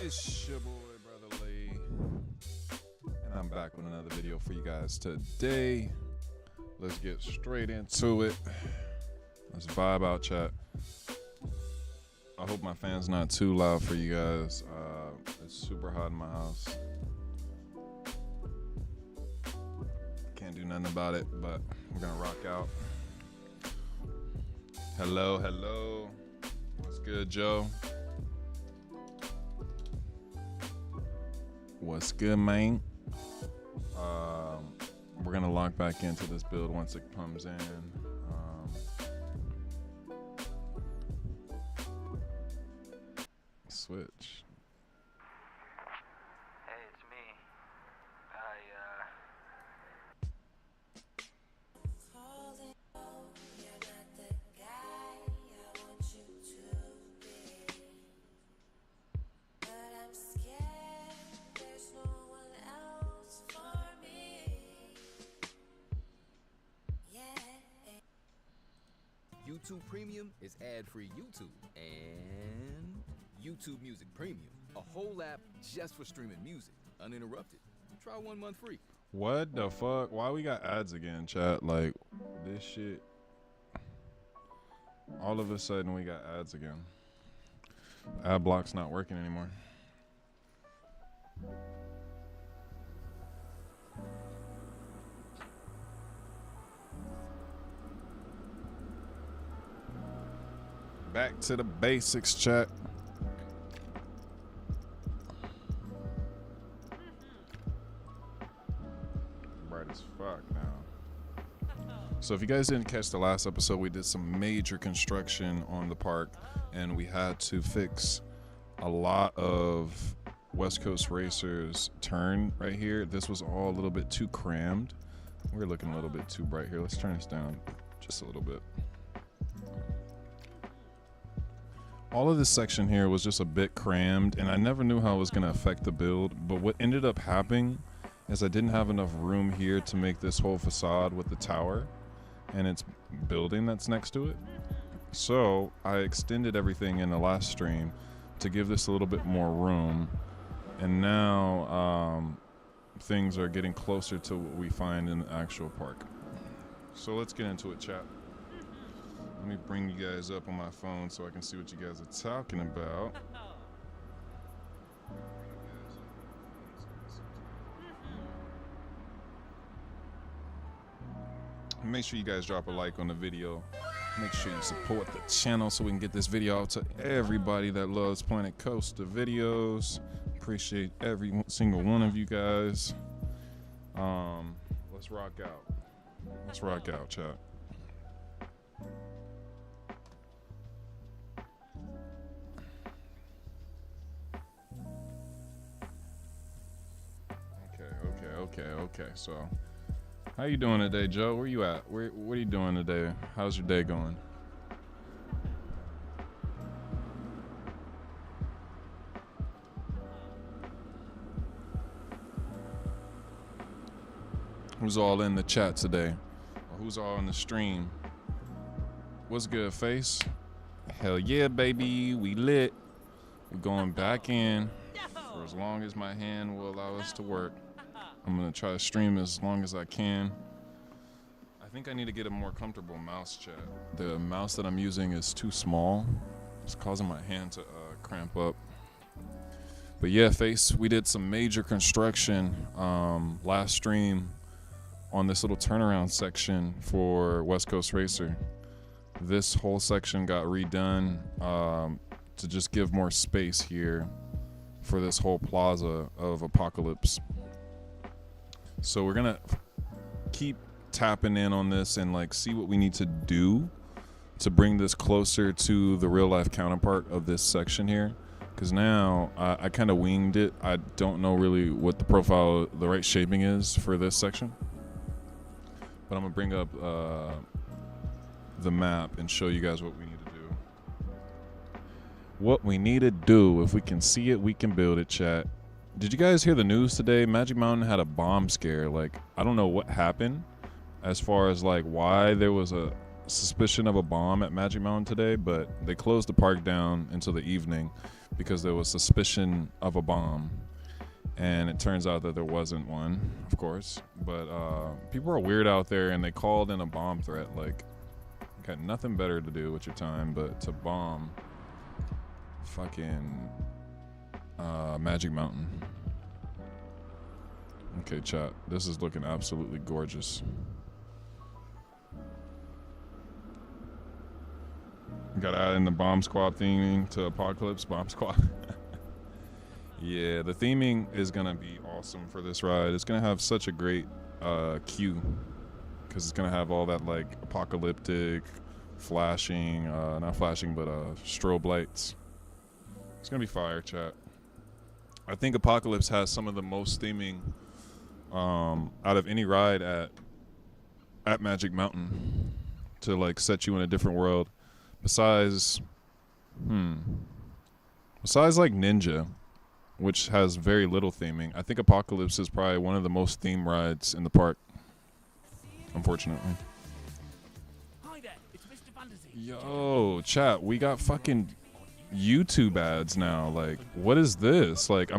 It's your boy, Brother Lee, and I'm back with another video for you guys today. Let's get straight into it. Let's vibe out, chat. I hope my fan's not too loud for you guys. It's super hot in my house. Can't do nothing about it, but we're gonna rock out. Hello, hello. What's good, Joe? What's good, man? We're gonna log back into this build once it comes in. Switch. Hey, it's me. YouTube Premium is ad-free YouTube and YouTube Music Premium, a whole app just for streaming music, uninterrupted. Try 1 month free. What the fuck? Why we got ads again, chat? Like, this shit. All of a sudden, we got ads again. Ad block's not working anymore. Back to the basics, chat. Bright as fuck now. So if you guys didn't catch the last episode, we did some major construction on the park, and we had to fix a lot of West Coast Racers turn right here. This was all a little bit too crammed. We're looking a little bit too bright here. Let's turn this down just a little bit. All of this section here was just a bit crammed, and I never knew how it was going to affect the build, but what ended up happening is I didn't have enough room here to make this whole facade with the tower and its building that's next to it. So I extended everything in the last stream to give this a little bit more room, and now things are getting closer to what we find in the actual park. So let's get into it, chat. Let me bring you guys up on my phone so I can see what you guys are talking about. Make sure you guys drop a like on the video. Make sure you support the channel so we can get this video out to everybody that loves Planet Coaster videos. Appreciate every single one of you guys. Let's rock out. Let's rock out, chat. Okay. So, how you doing today, Joe? Where you at? What are you doing today? How's your day going? Who's all in the chat today? Or who's all in the stream? What's good, Face? Hell yeah, baby. We lit. We're going back in for as long as my hand will allow us to work. I'm gonna try to stream as long as I can. I think I need to get a more comfortable mouse, chat. The mouse that I'm using is too small. It's causing my hand to cramp up. But yeah, Face, we did some major construction last stream on this little turnaround section for West Coast Racer. This whole section got redone to just give more space here for this whole plaza of Apocalypse. So we're gonna keep tapping in on this and like see what we need to do to bring this closer to the real life counterpart of this section here. Because now I kind of winged it. I don't know really what the profile, the right shaping is for this section. But I'm gonna bring up the map and show you guys what we need to do. What we need to do, if we can see it, we can build it, chat. Did you guys hear the news today? Magic Mountain had a bomb scare. Like, I don't know what happened as far as like why there was suspicion of a bomb at Magic Mountain today, but they closed the park down until the evening because there was suspicion of a bomb. And it turns out that there wasn't one, of course. But people are weird out there, and they called in a bomb threat. Like, got nothing better to do with your time but to bomb fucking Magic Mountain. Okay, chat. This is looking absolutely gorgeous. Got to add in the Bomb Squad theming to Apocalypse Bomb Squad. Yeah, the theming is gonna be awesome for this ride. It's gonna have such a great queue because it's gonna have all that like apocalyptic flashing, not flashing, but strobe lights. It's gonna be fire, chat. I think Apocalypse has some of the most theming out of any ride at Magic Mountain to like set you in a different world. Besides like Ninja, which has very little theming. I think Apocalypse is probably one of the most themed rides in the park, unfortunately. Hi there, it's Mr. Fantasy. Yo, chat, we got fucking YouTube ads now. Like, what is this? Like,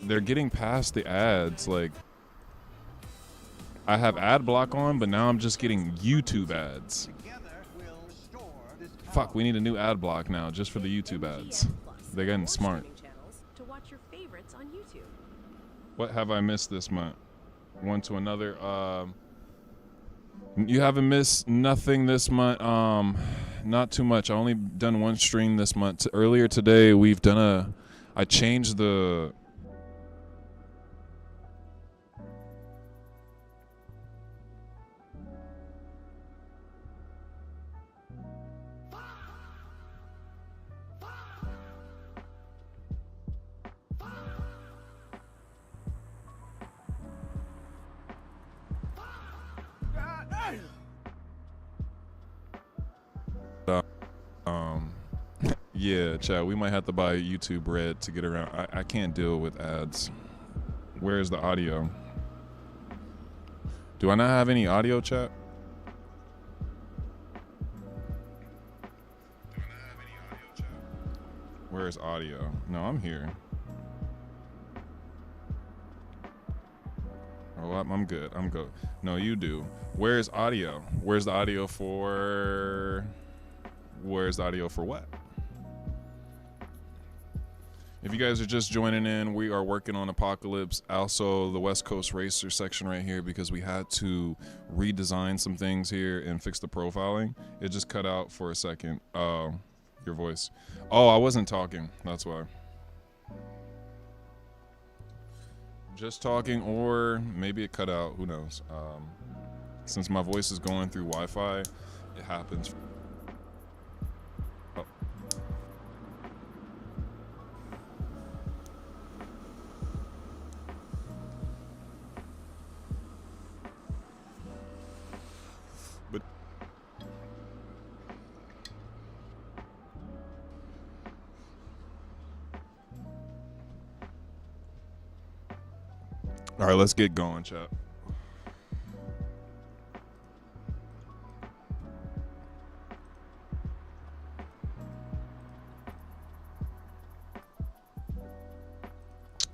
they're getting past the ads. Like, I have ad block on, but now I'm just getting YouTube ads. Fuck, we need a new ad block now just for the YouTube ads. They're getting smart. To watch your favorites on YouTube. What have I missed this month? One to another. You haven't missed nothing this month. Not too much. I only done one stream this month. Earlier today, we've done I changed the. Yeah, chat, we might have to buy YouTube Red to get around. I can't deal with ads. Where's the audio? Do I not have any audio, chat? Where's audio? No, I'm here. Oh, I'm good. I'm good. No, you do. Where's audio? Where's the audio for... Where's the audio for what? If you guys are just joining in, we are working on Apocalypse, also the West Coast Racer section right here because we had to redesign some things here and fix the profiling. It just cut out for a second. Your voice. Oh, I wasn't talking. That's why. Just talking, or maybe it cut out. Who knows? Since my voice is going through Wi-Fi, it happens. Oh. But all right, let's get going, chat.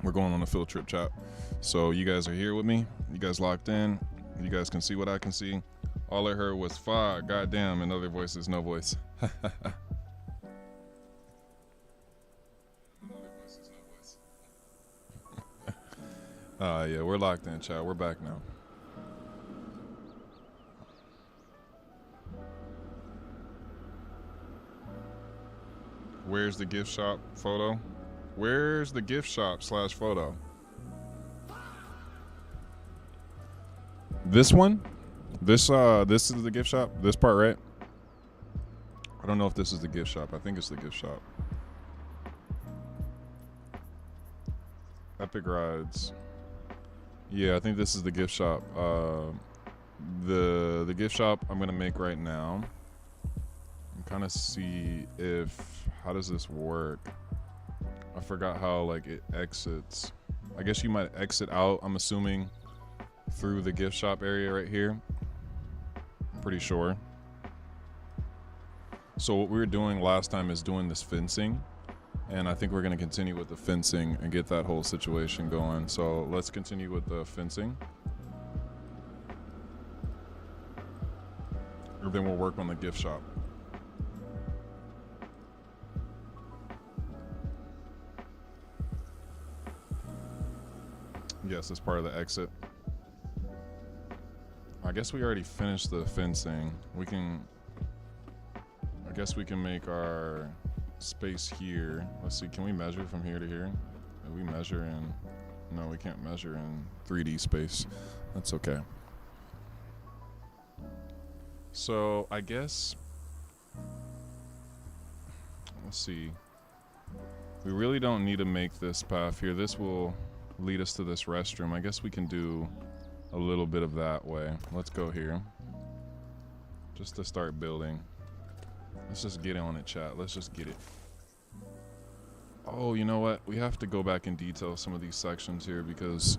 We're going on a field trip, chat. So you guys are here with me. You guys locked in. You guys can see what I can see. All I heard was "fuck," "goddamn," and other voices, no voice. Yeah, we're locked in, chat. We're back now. Where's the gift shop photo? Where's the gift shop / photo? This one? This is the gift shop? This part, right? I don't know if this is the gift shop. I think it's the gift shop. Epic Rides. Yeah, I think this is the gift shop. The gift shop I'm gonna make right now. I'm kind of see how does this work? I forgot how like it exits. I guess you might exit out, I'm assuming, through the gift shop area right here. Pretty sure. So what we were doing last time is doing this fencing, and I think we're going to continue with the fencing and get that whole situation going. So let's continue with the fencing. Or then we'll work on the gift shop. Yes, it's part of the exit. I guess we already finished the fencing. I guess we can make our space here. Let's see, can we measure from here to here? We measure in, no, we can't measure in 3D space. That's okay. So I guess, let's see. We really don't need to make this path here. This will lead us to this restroom. I guess we can do a little bit of that way. Let's go here. Just to start building. Let's just get on it, chat. Let's just get it. Oh, you know what? We have to go back and detail some of these sections here because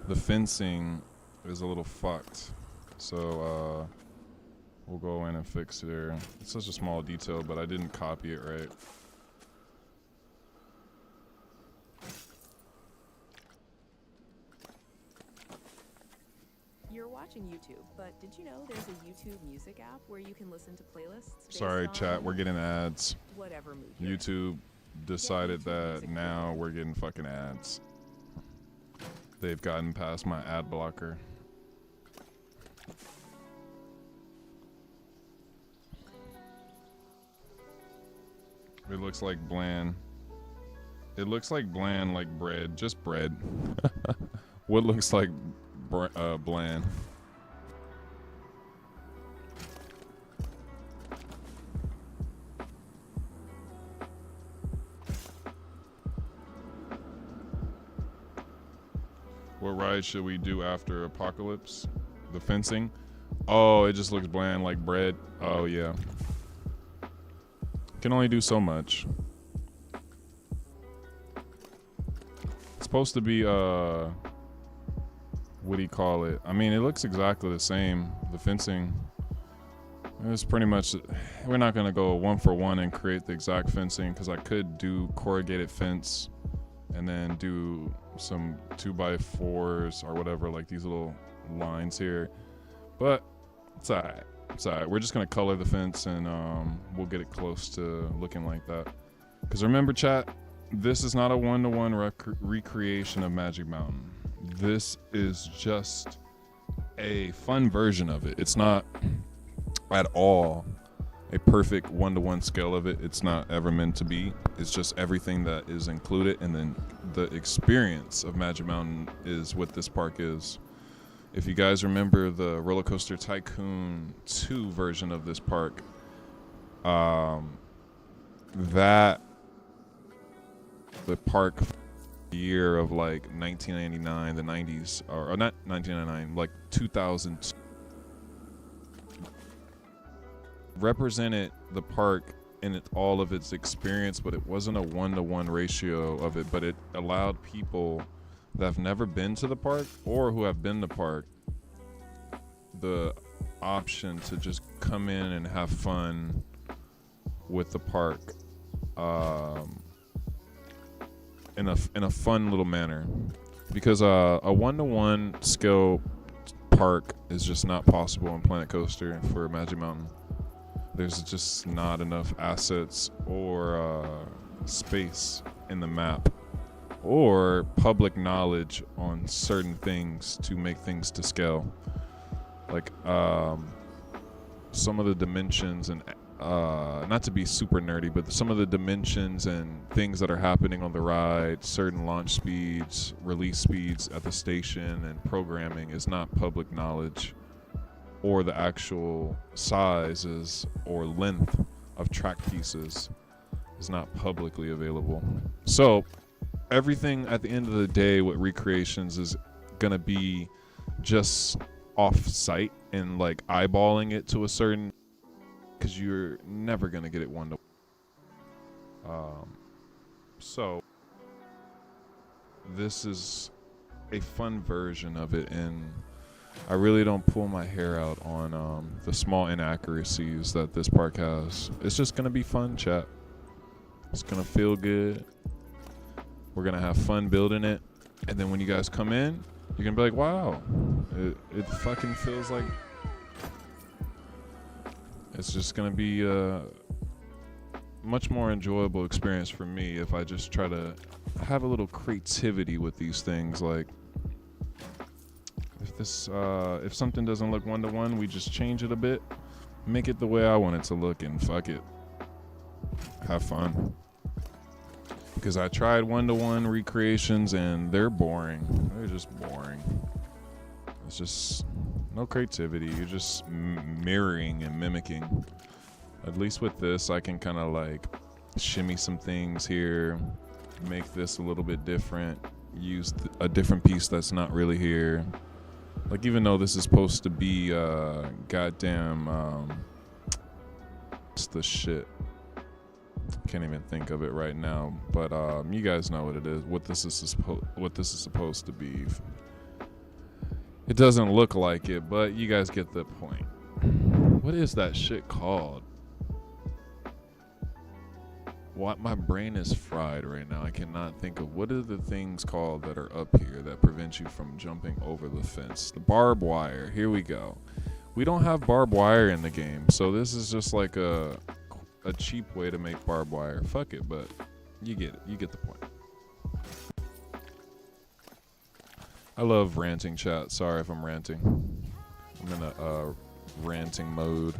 the fencing is a little fucked. So, we'll go in and fix it there. It's such a small detail, but I didn't copy it right. You're watching YouTube, but did you know there's a YouTube Music app where you can listen to playlists based Sorry, on chat. We're getting ads. whatever mood you're in? YouTube decided YouTube that Music now Premium. we're getting fucking ads. They've gotten past my ad blocker. It looks like bland. It looks like bland, like bread. Just bread. What looks like bland? What ride should we do after Apocalypse? The fencing? Oh, it just looks bland like bread. Oh, yeah. Can only do so much. It's supposed to be, what do you call it? I mean, it looks exactly the same. The fencing. It's pretty much, we're not going to go 1-for-1 and create the exact fencing because I could do corrugated fence and then do some 2x4s or whatever, like these little lines here. But it's alright. It's alright. We're just going to color the fence and we'll get it close to looking like that. Because remember, chat, this is not a one-to-one recreation of Magic Mountain. This is just a fun version of it. It's not at all a perfect one-to-one scale of it. It's not ever meant to be. It's just everything that is included, and then the experience of Magic Mountain is what this park is. If you guys remember the Roller Coaster Tycoon 2 version of this park, that the park year of like 1999, the 90s, or not 1999, like 2000, represented the park in all of its experience, but it wasn't a one-to-one ratio of it, but it allowed people that have never been to the park or who have been to the park the option to just come in and have fun with the park in a fun little manner, because a one-to-one scale park is just not possible in Planet Coaster for Magic Mountain. There's just not enough assets or space in the map or public knowledge on certain things to make things to scale. Like some of the dimensions and not to be super nerdy, but some of the dimensions and things that are happening on the ride, certain launch speeds, release speeds at the station, and programming is not public knowledge, or the actual sizes or length of track pieces is not publicly available. So everything at the end of the day with recreations is gonna be just off-site and like eyeballing it to a certain, because you're never gonna get it one-to-one. So this is a fun version of it, and I really don't pull my hair out on the small inaccuracies that this park has. It's just gonna be fun, chat. It's gonna feel good. We're gonna have fun building it, and then when you guys come in, you're gonna be like, "Wow, it fucking feels like." It's just gonna be a much more enjoyable experience for me if I just try to have a little creativity with these things. Like, if something doesn't look 1-to-1, we just change it a bit, make it the way I want it to look, and fuck it, have fun. Because I tried 1-to-1 recreations and they're boring. They're just boring. It's just no creativity. You're just mirroring and mimicking. At least with this, I can kind of like shimmy some things here, make this a little bit different, use a different piece that's not really here. Like, even though this is supposed to be goddamn it's the shit. Can't even think of it right now, but you guys know what it is. What this is supposed to be. It doesn't look like it, but you guys get the point. What is that shit called? What, my brain is fried right now. I cannot think of what are the things called that are up here that prevent you from jumping over the fence. The barbed wire. Here we go. We don't have barbed wire in the game, so this is just like a cheap way to make barbed wire. Fuck it, but you get it. You get the point. I love ranting, chat. Sorry if I'm ranting. I'm in a ranting mode.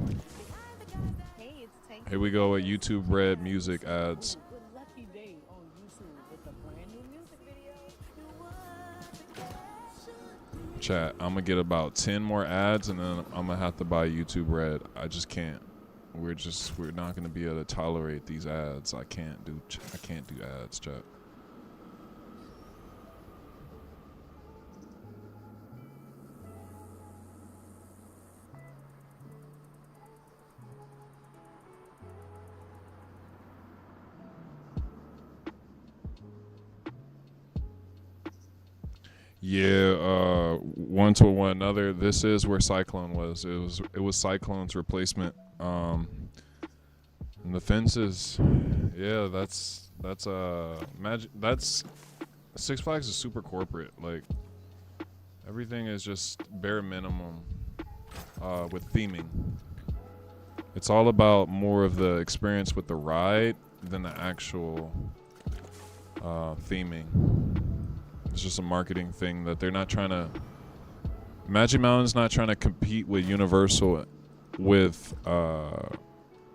Here we go at YouTube Red music ads. Lucky day on YouTube with a brand new music video. Chat, I'm gonna get about 10 more ads and then I'm gonna have to buy YouTube Red. I just can't. We're not gonna be able to tolerate these ads. I can't do ads, chat. Yeah, one to one another. This is where Cyclone was. It was Cyclone's replacement. And the fences, yeah, that's magic. That's Six Flags is super corporate. Like, everything is just bare minimum with theming. It's all about more of the experience with the ride than the actual theming. It's just a marketing thing that they're not trying to. Magic Mountain's not trying to compete with Universal with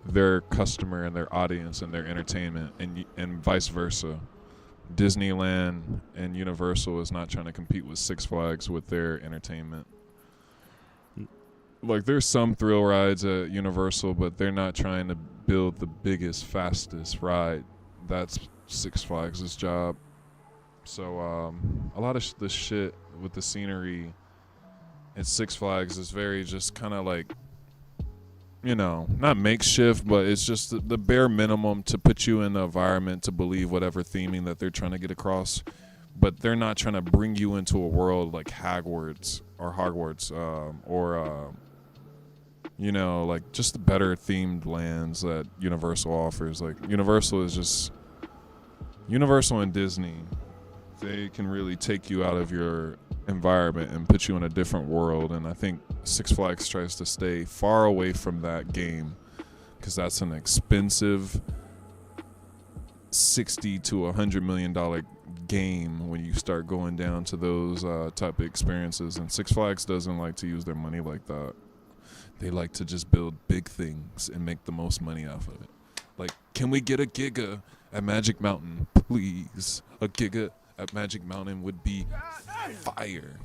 their customer and their audience and their entertainment, and vice versa. Disneyland and Universal is not trying to compete with Six Flags with their entertainment. Like, there's some thrill rides at Universal, but they're not trying to build the biggest, fastest ride. That's Six Flags' job. So a lot of this shit with the scenery at Six Flags is very just kind of like, you know, not makeshift, but it's just the bare minimum to put you in the environment to believe whatever theming that they're trying to get across. But they're not trying to bring you into a world like Hogwarts, you know, like just the better themed lands that Universal offers. Like, Universal and Disney, they can really take you out of your environment and put you in a different world. And I think Six Flags tries to stay far away from that game because that's an expensive $60 to $100 million game when you start going down to those type of experiences. And Six Flags doesn't like to use their money like that. They like to just build big things and make the most money off of it. Like, can we get a giga at Magic Mountain, please? A giga at Magic Mountain would be fire.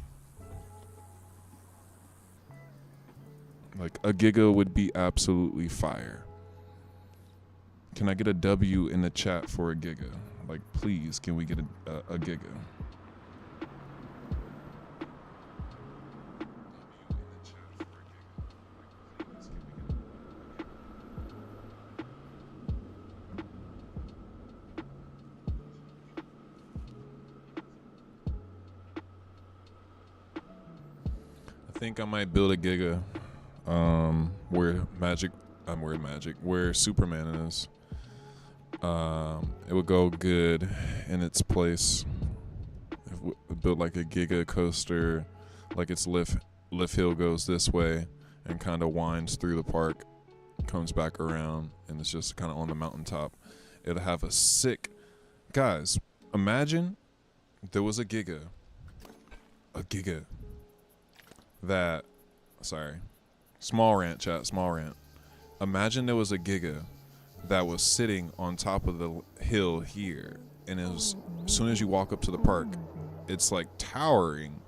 Like, a giga would be absolutely fire. Can I get a W in the chat for a giga? Like, please, can we get a giga? I think I might build a giga where Superman is. It would go good in its place. If we build like a giga coaster, like its lift hill goes this way and kind of winds through the park, comes back around, and it's just kind of on the mountaintop. It'll have a sick, guys, imagine there was a giga that, small rant, chat, small rant. Imagine there was a giga that was sitting on top of the hill here, and it was, as soon as you walk up to the park, it's like towering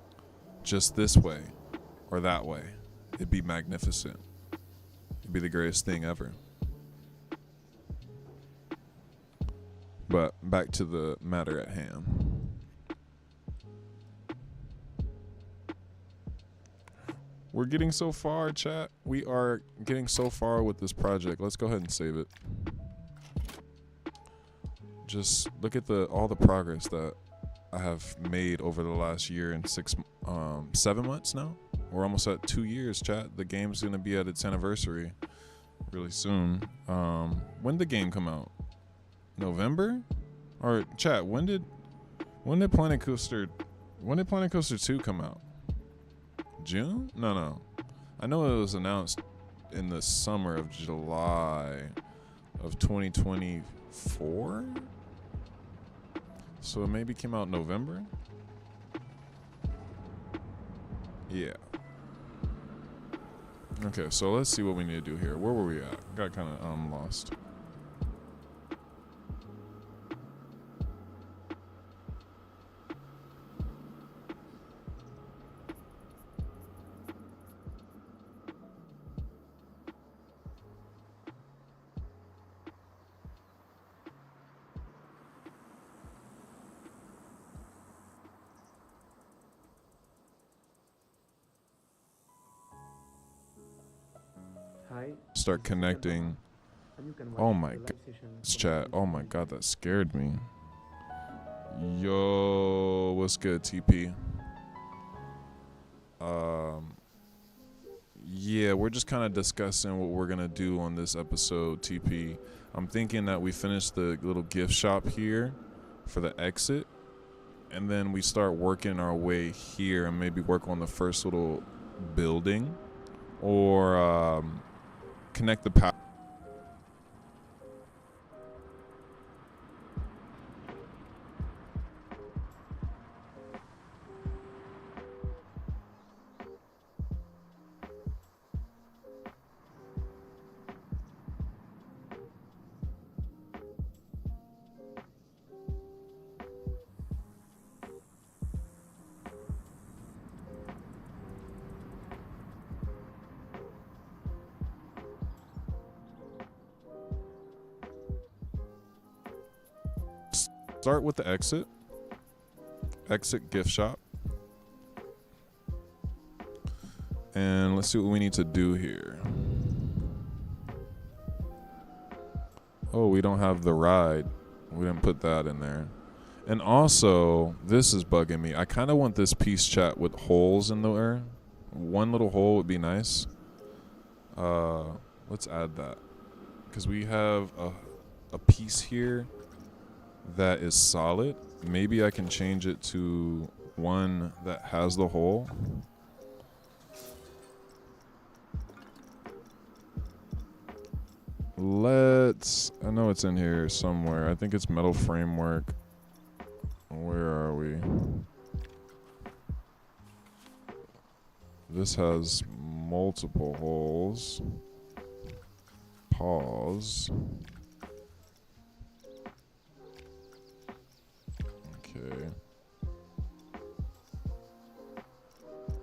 just this way or that way. It'd be magnificent. It'd be the greatest thing ever. But back to the matter at hand. We're getting so far, chat. We are getting so far with this project. Let's go ahead and save it. Just look at all the progress that I have made over the last year and 7 months now. We're almost at 2 years, chat. The game's gonna be at its anniversary really soon. When did the game come out? November? Or chat, when did Planet Coaster 2 come out? June? No. I know it was announced in the summer of July of 2024. So it maybe came out in November? Yeah. Okay, so let's see what we need to do here. Where were we at? Got kind of lost. Start connecting. Oh my god, chat. Oh my god, that scared me. Yo, what's good, TP? Yeah, we're just kind of discussing what we're gonna do on this episode, TP. I'm thinking that we finish the little gift shop here for the exit, and then we start working our way here and maybe work on the first little building, or connect the power. Start with the exit gift shop, and let's see what we need to do here. Oh, we don't have the ride. We didn't put that in there. And also, this is bugging me. I kind of want this piece, chat, with holes in the air. One little hole would be nice. Let's add that, because we have a piece here that is solid. Maybe I can change it to one that has the hole. I know it's in here somewhere. I think it's metal framework. Where are we? This has multiple holes. Pause. Okay.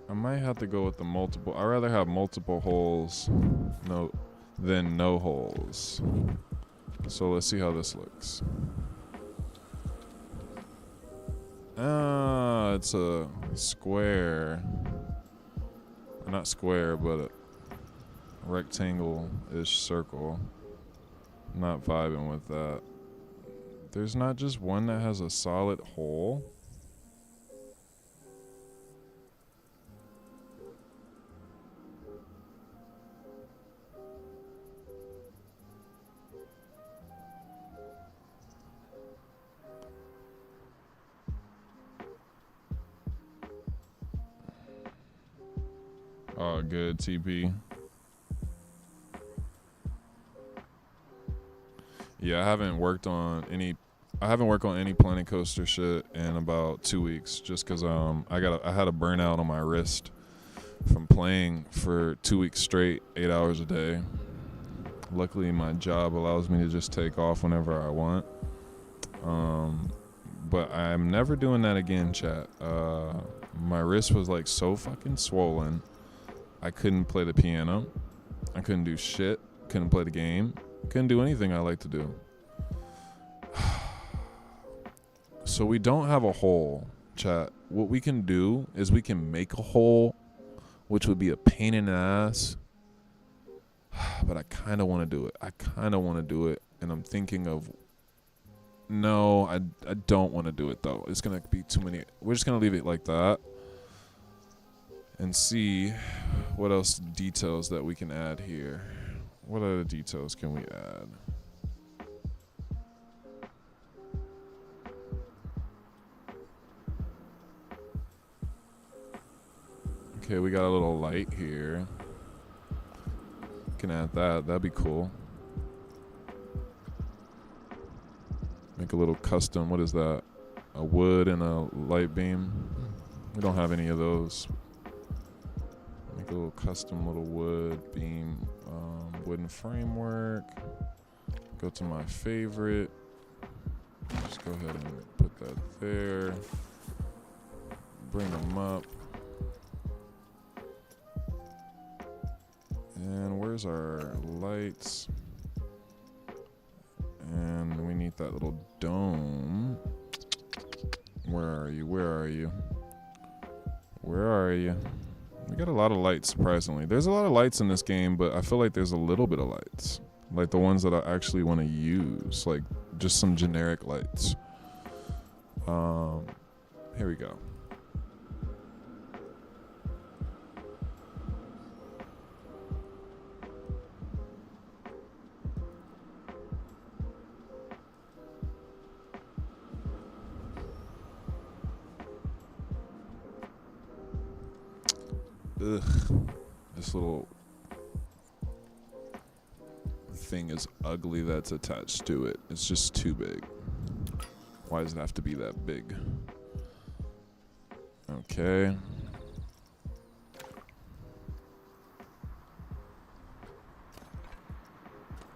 I might have to go with the multiple. I'd rather have multiple holes than no holes. So let's see how this looks. It's a square. Not square, but a rectangle-ish circle. Not vibing with that. There's not just one that has a solid hole. Oh, good, TP. Yeah, I haven't worked on any Planet Coaster shit in about 2 weeks, just because I had a burnout on my wrist from playing for 2 weeks straight, 8 hours a day. Luckily, my job allows me to just take off whenever I want. But I'm never doing that again, chat. My wrist was like so fucking swollen. I couldn't play the piano. I couldn't do shit. Couldn't play the game. Couldn't do anything I like to do. So we don't have a hole, chat. What we can do is we can make a hole, which would be a pain in the ass. But I kind of want to do it. And I'm thinking of, no, I don't want to do it though. It's going to be too many. We're just going to leave it like that and see what else details that we can add here. What other details can we add? Okay, we got a little light here. Can add that. That'd be cool. Make a little custom. What is that? A wood and a light beam. We don't have any of those. Make a little custom little wood beam, wooden framework. Go to my favorite. Just go ahead and put that there. Bring them up. And where's our lights? And we need that little dome. Where are you? Where are you? Where are you? We got a lot of lights, surprisingly. There's a lot of lights in this game, but I feel like there's a little bit of lights. Like the ones that I actually want to use. Like just some generic lights. Here we go. Ugh, this little thing is ugly that's attached to it. It's just too big. Why does it have to be that big? Okay.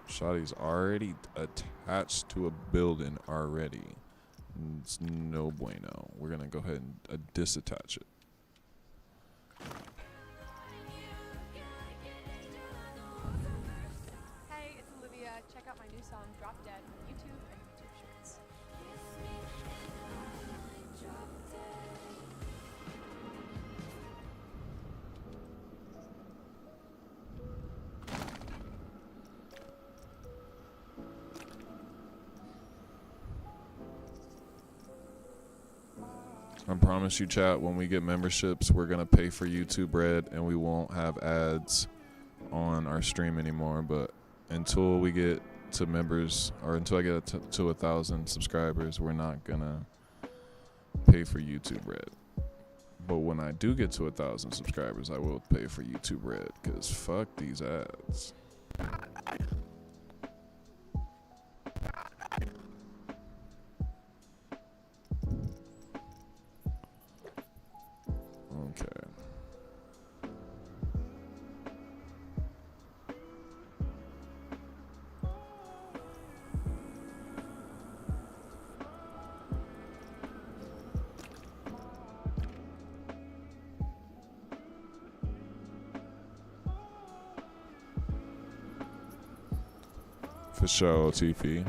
Shotty's already attached to a building already. It's no bueno. We're gonna go ahead and disattach it. Check out my new song Drop Dead on YouTube and YouTube Shorts. I promise you, chat, when we get memberships, we're going to pay for YouTube Red and we won't have ads on our stream anymore. But until we get to members, or until I get to 1,000 subscribers, we're not going to pay for YouTube Red. But when I do get to 1,000 subscribers, I will pay for YouTube Red, because fuck these ads. Okay. For sure, TP.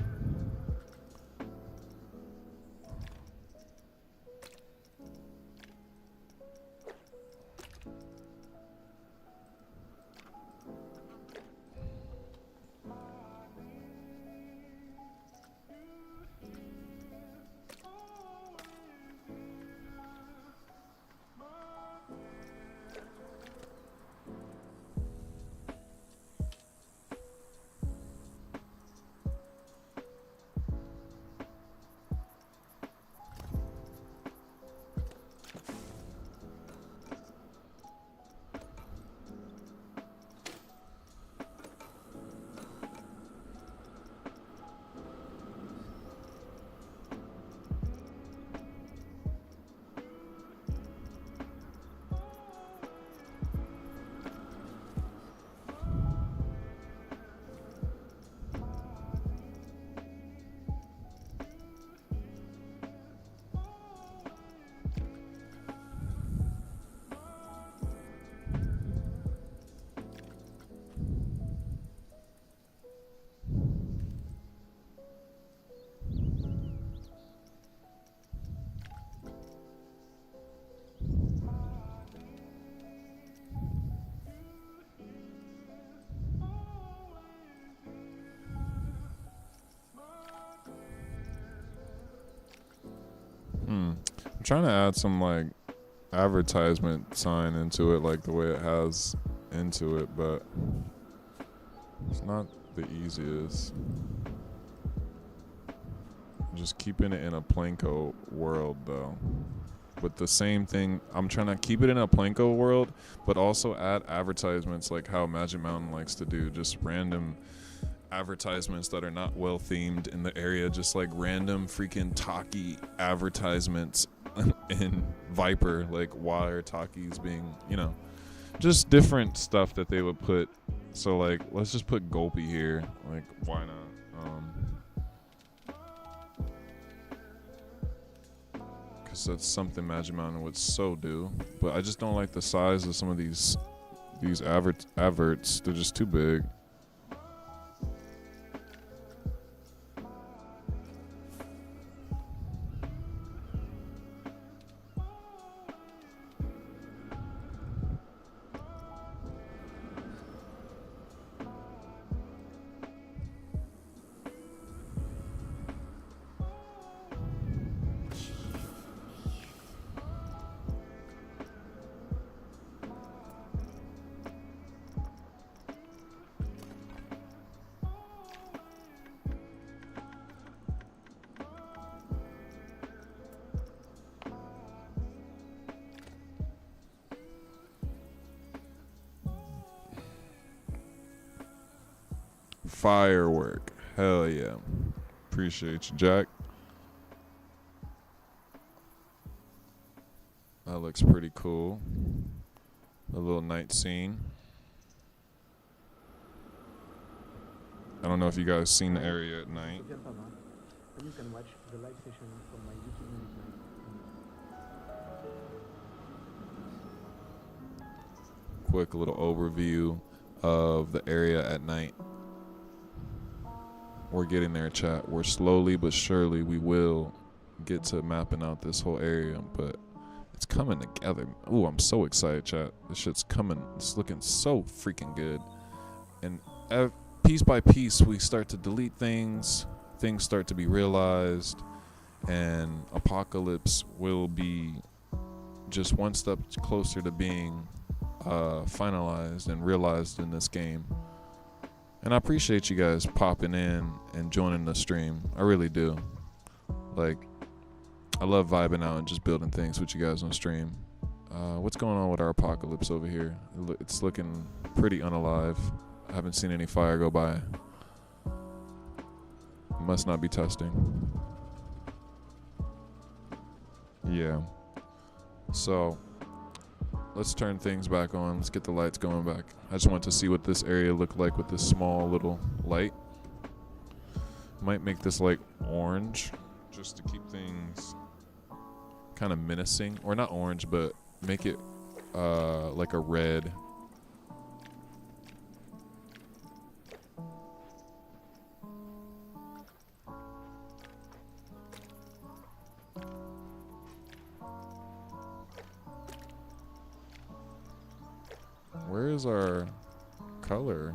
I'm trying to add some like advertisement sign into it, like the way it has into it, but it's not the easiest. Just keeping it in a Planko world though. With the same thing, I'm trying to keep it in a Planko world, but also add advertisements like how Magic Mountain likes to do. Just random advertisements that are not well themed in the area, just like random freaking Taki advertisements in Viper, like why are Takis being, just different stuff that they would put. So like, let's just put Gulpy here. Like, why not? Because that's something Magic Mountain would so do. But I just don't like the size of some of these adverts. They're just too big. Firework. Hell yeah. Appreciate you, Jack. That looks pretty cool. A little night scene. I don't know if you guys seen the area at night. And you can watch the live session from my YouTube Music. Quick little overview of the area at night. We're getting there, chat. We're slowly but surely we will get to mapping out this whole area, but it's coming together. Ooh, I'm so excited, chat. This shit's coming. It's looking so freaking good. And piece by piece, we start to delete things. Things start to be realized, and Apocalypse will be just one step closer to being finalized and realized in this game. And I appreciate you guys popping in and joining the stream. I really do. Like, I love vibing out and just building things with you guys on stream. What's going on with our Apocalypse over here? It's looking pretty unalive. I haven't seen any fire go by. Must not be testing. Yeah. So let's turn things back on. Let's get the lights going back. I just want to see what this area looked like with this small little light. Might make this like orange just to keep things kind of menacing. Or not orange, but make it like a red. Where is our color?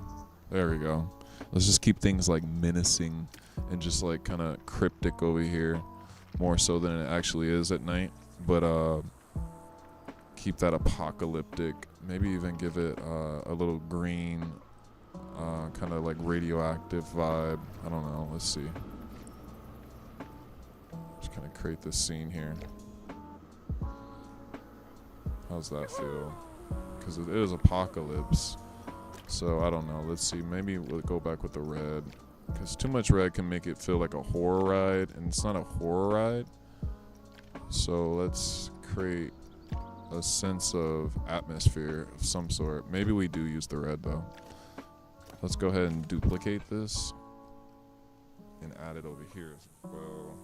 There we go. Let's just keep things like menacing and just like kind of cryptic over here, more so than it actually is at night. But keep that apocalyptic. Maybe even give it a little green, kind of like radioactive vibe. I don't know. Let's see. Just kind of create this scene here. How's that feel? Because it is Apocalypse. So I don't know. Let's see. Maybe we'll go back with the red. Because too much red can make it feel like a horror ride. And it's not a horror ride. So let's create a sense of atmosphere of some sort. Maybe we do use the red though. Let's go ahead and duplicate this. And add it over here as well.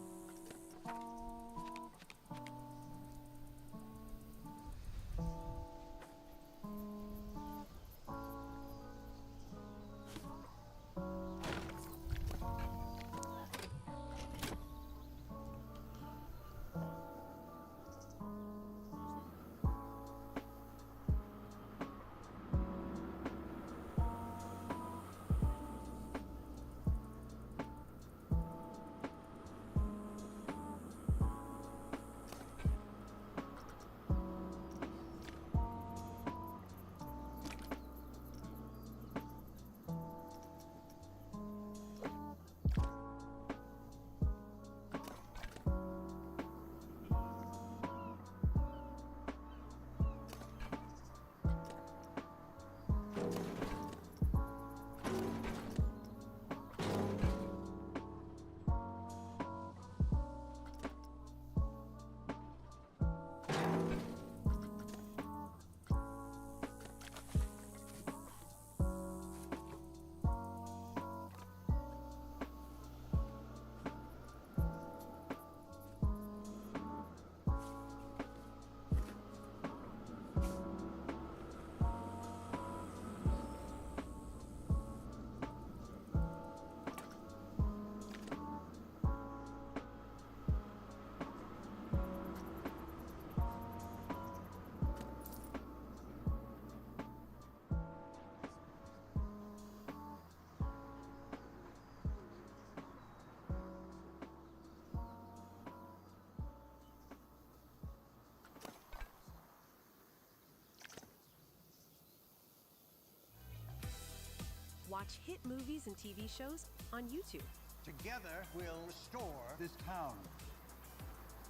Watch hit movies and TV shows on YouTube. Together, we'll restore this town.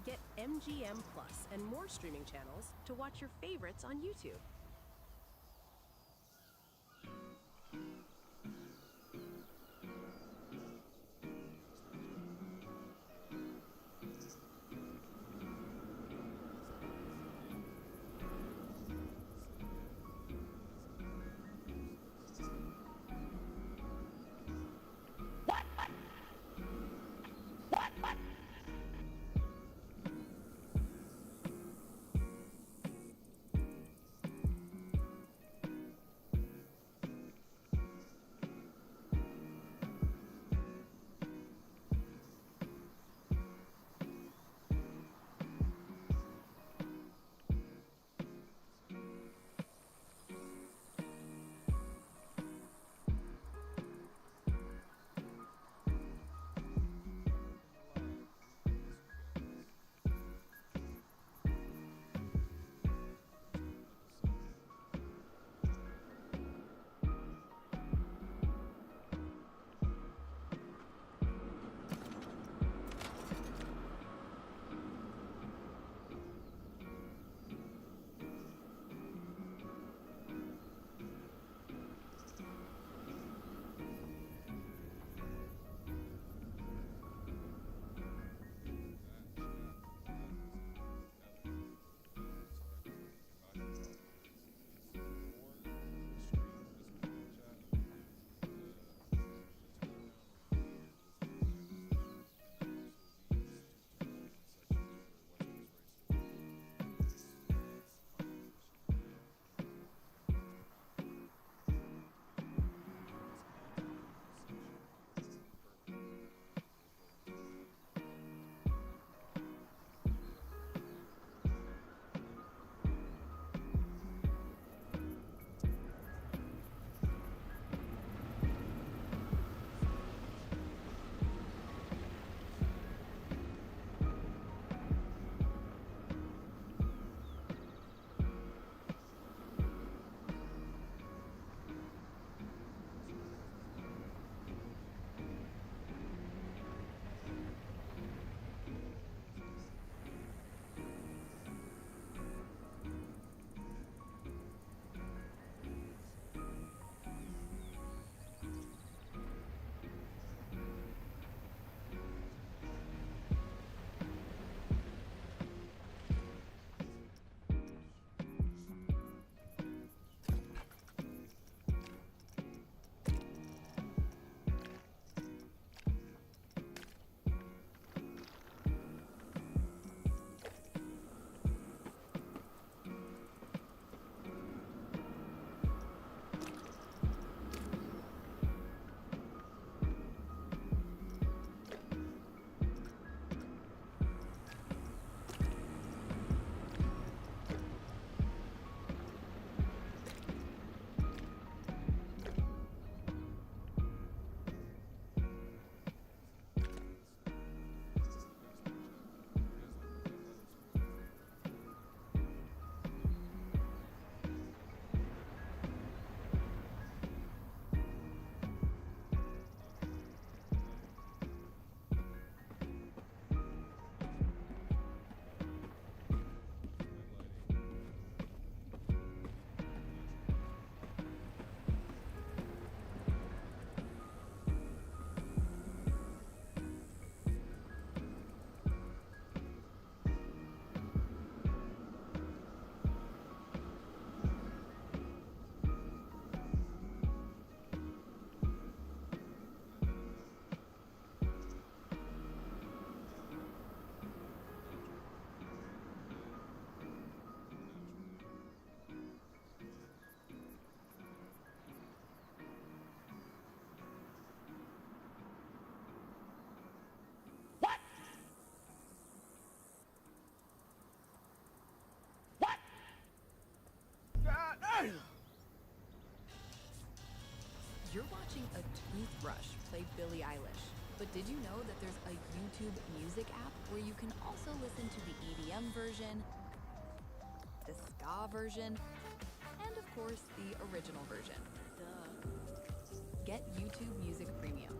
Get MGM Plus and more streaming channels to watch your favorites on YouTube. You're watching a toothbrush play Billie Eilish. But did you know that there's a YouTube music app where you can also listen to the EDM version, the ska version, and of course the original version? Duh. Get YouTube Music Premium.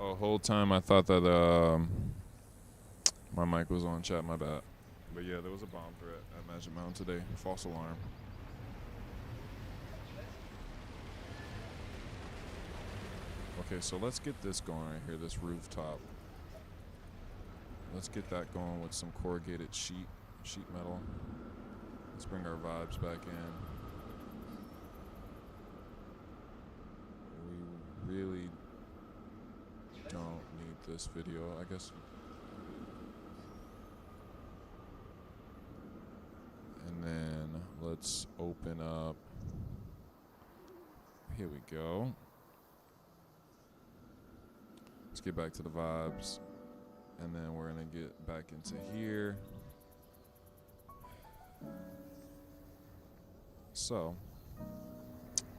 Oh, whole time I thought that my mic was on chat, my bad. But yeah, there was a bomb threat at Magic Mountain today. False alarm. Okay, so let's get this going right here, this rooftop. Let's get that going with some corrugated sheet metal. Let's bring our vibes back in. We really don't need this video, I guess. And then let's open up. Here we go. Let's get back to the vibes. And then we're gonna get back into here. So,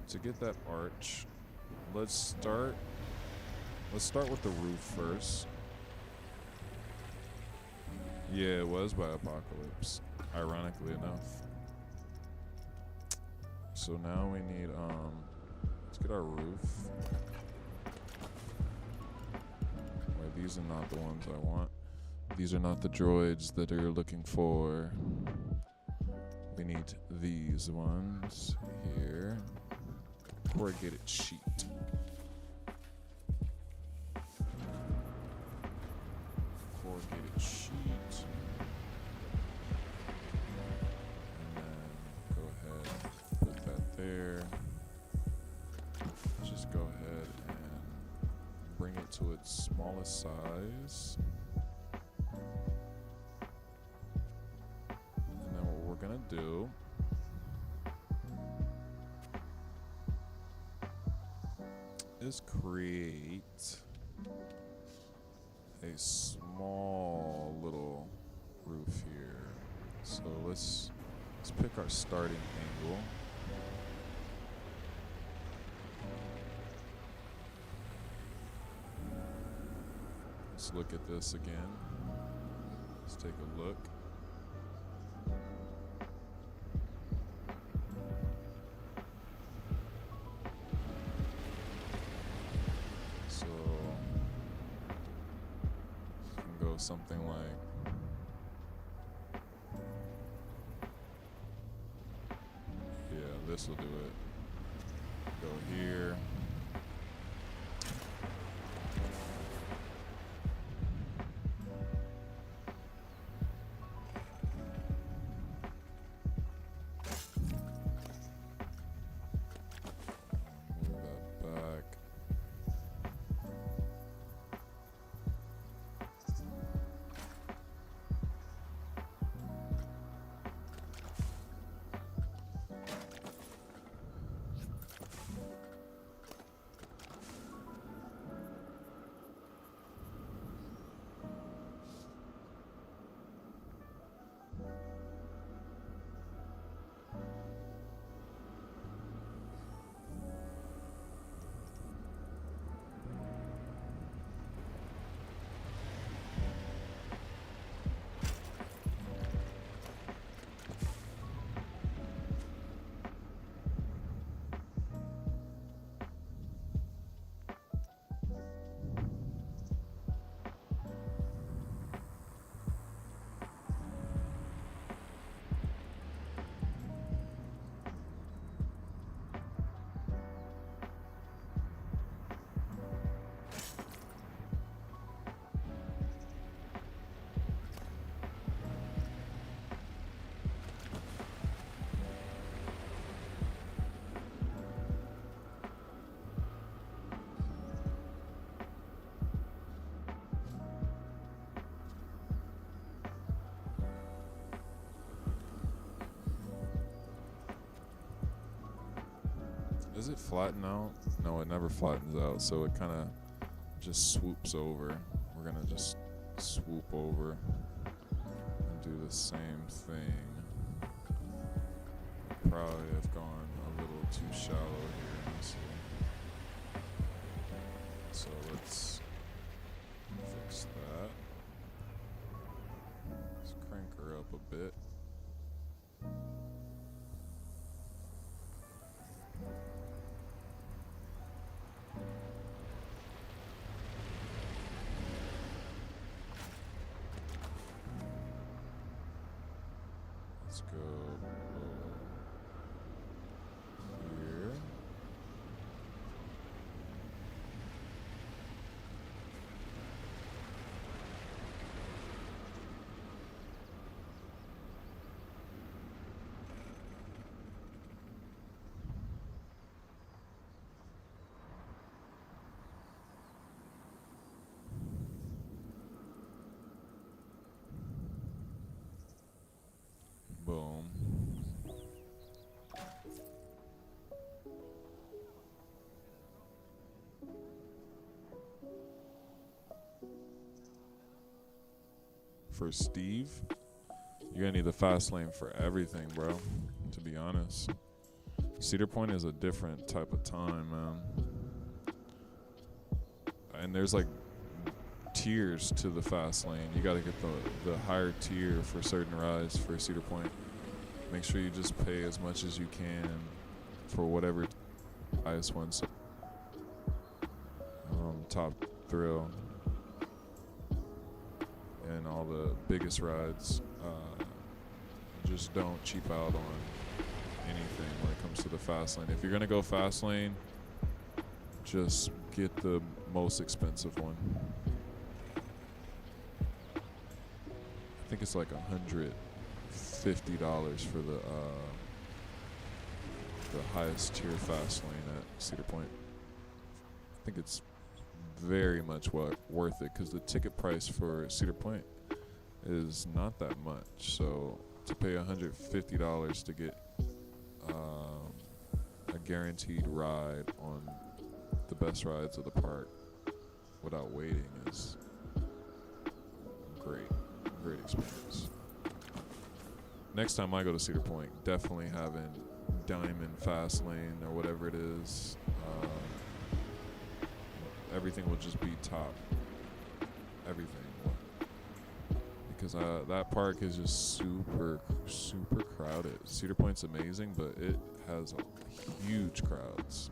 to get that arch, let's start with the roof first. Yeah, it was by Apocalypse, ironically enough. So now we need let's get our roof. Wait, these are not the ones I want. These are not the droids that you're looking for. We need these ones here. Corrugated sheet. Corrugated sheet. And then go ahead and put that there. Just go ahead and bring it to its smallest size. And then what we're gonna do is create a small little roof here. So let's pick our starting angle. Let's look at this again. Let's take a look. So you can go something like this will do it. Go here. Does it flatten out? No, it never flattens out, so it kind of just swoops over. We're gonna just swoop over and do the same thing. Probably have gone a little too shallow here, honestly. So let's fix that. Let's crank her up a bit. Let's go here. Boom. For Steve, you're gonna need the fast lane for everything, bro. To be honest, Cedar Point is a different type of time, man. And there's like tiers to the fast lane. You got to get the higher tier for certain rides for Cedar Point. Make sure you just pay as much as you can for whatever highest ones. Top Thrill and all the biggest rides. Just don't cheap out on anything when it comes to the fast lane. If you're gonna go fast lane, just get the most expensive one. I think it's like $150 for the highest tier fast lane at Cedar Point. I think it's very much worth it because the ticket price for Cedar Point is not that much. So to pay $150 to get a guaranteed ride on the best rides of the park without waiting is great experience. Next time I go to Cedar Point, definitely having Diamond Fast Lane or whatever it is. Everything will just be top. Everything. Because that park is just super crowded. Cedar Point's amazing, but it has huge crowds.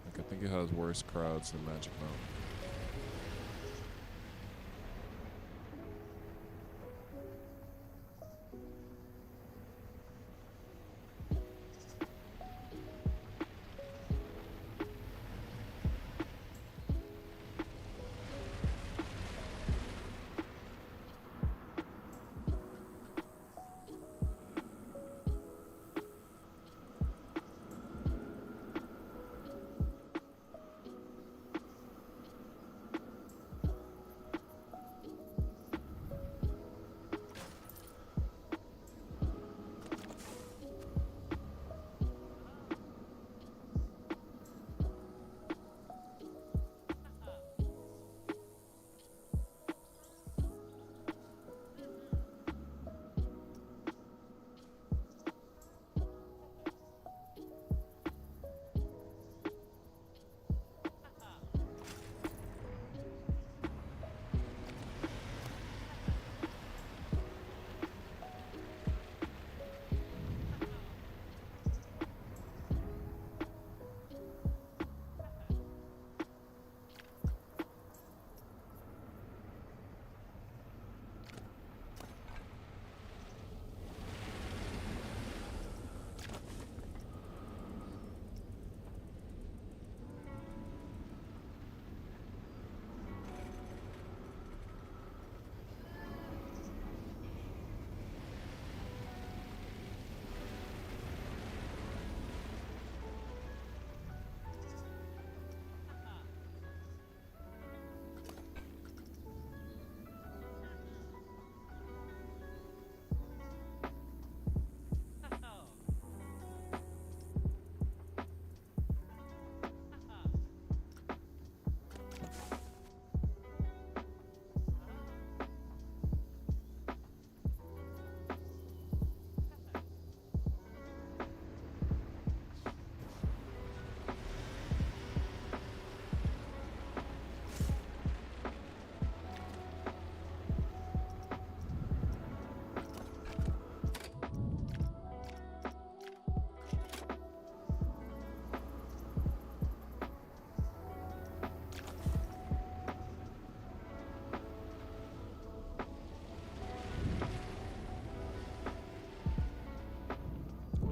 Like, I think it has worse crowds than Magic Mountain.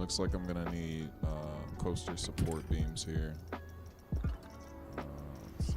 Looks like I'm gonna need coaster support beams here. Let's see.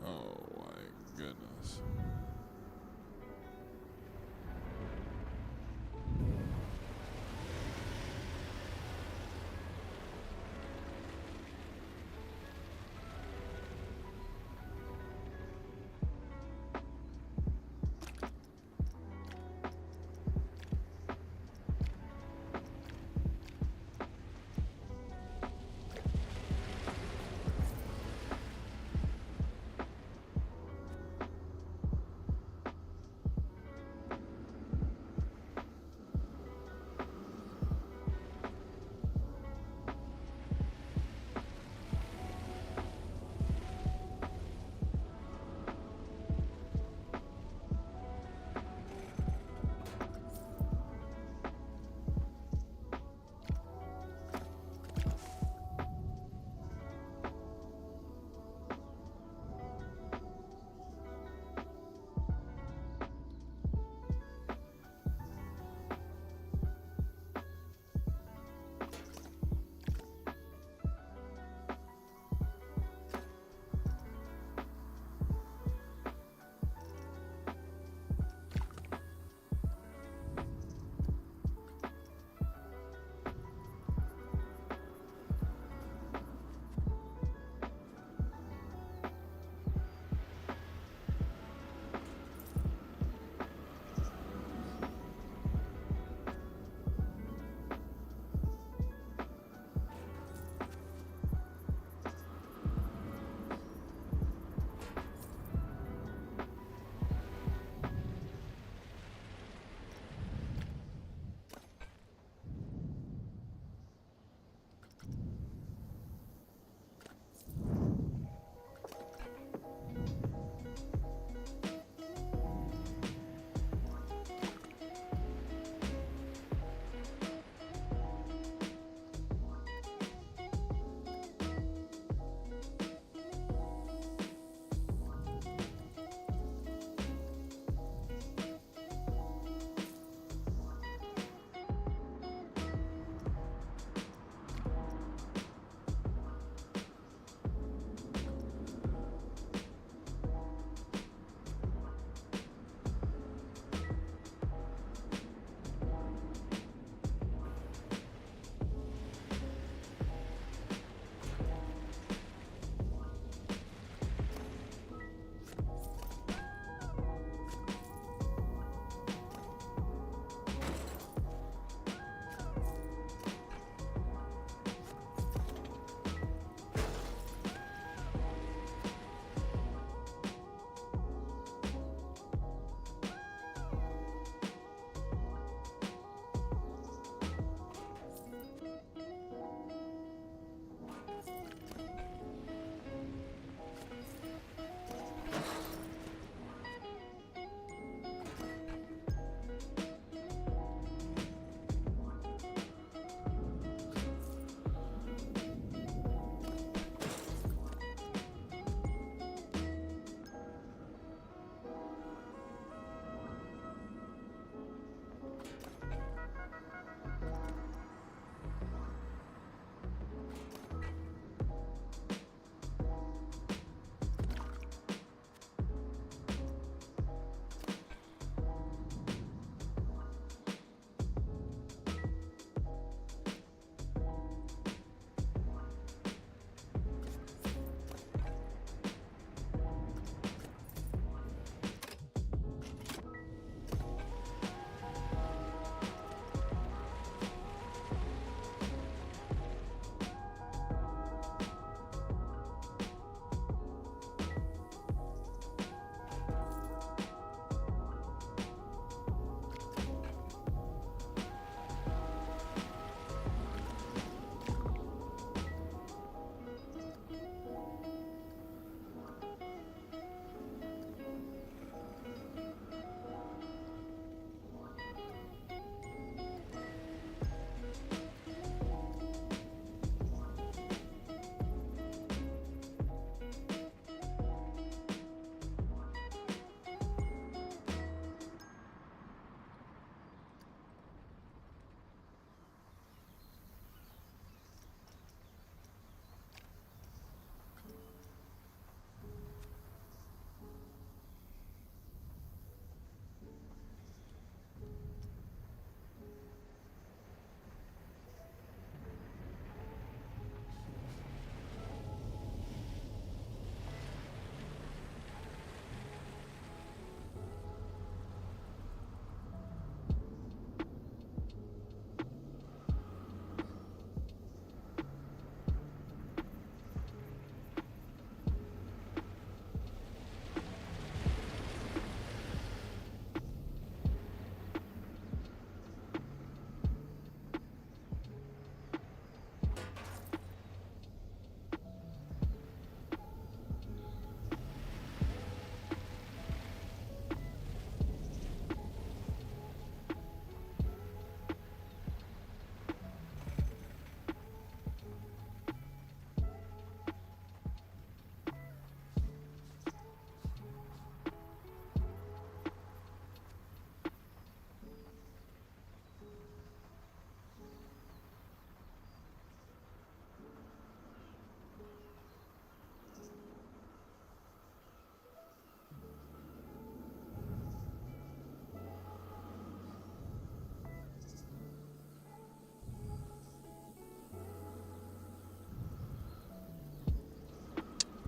Oh my goodness.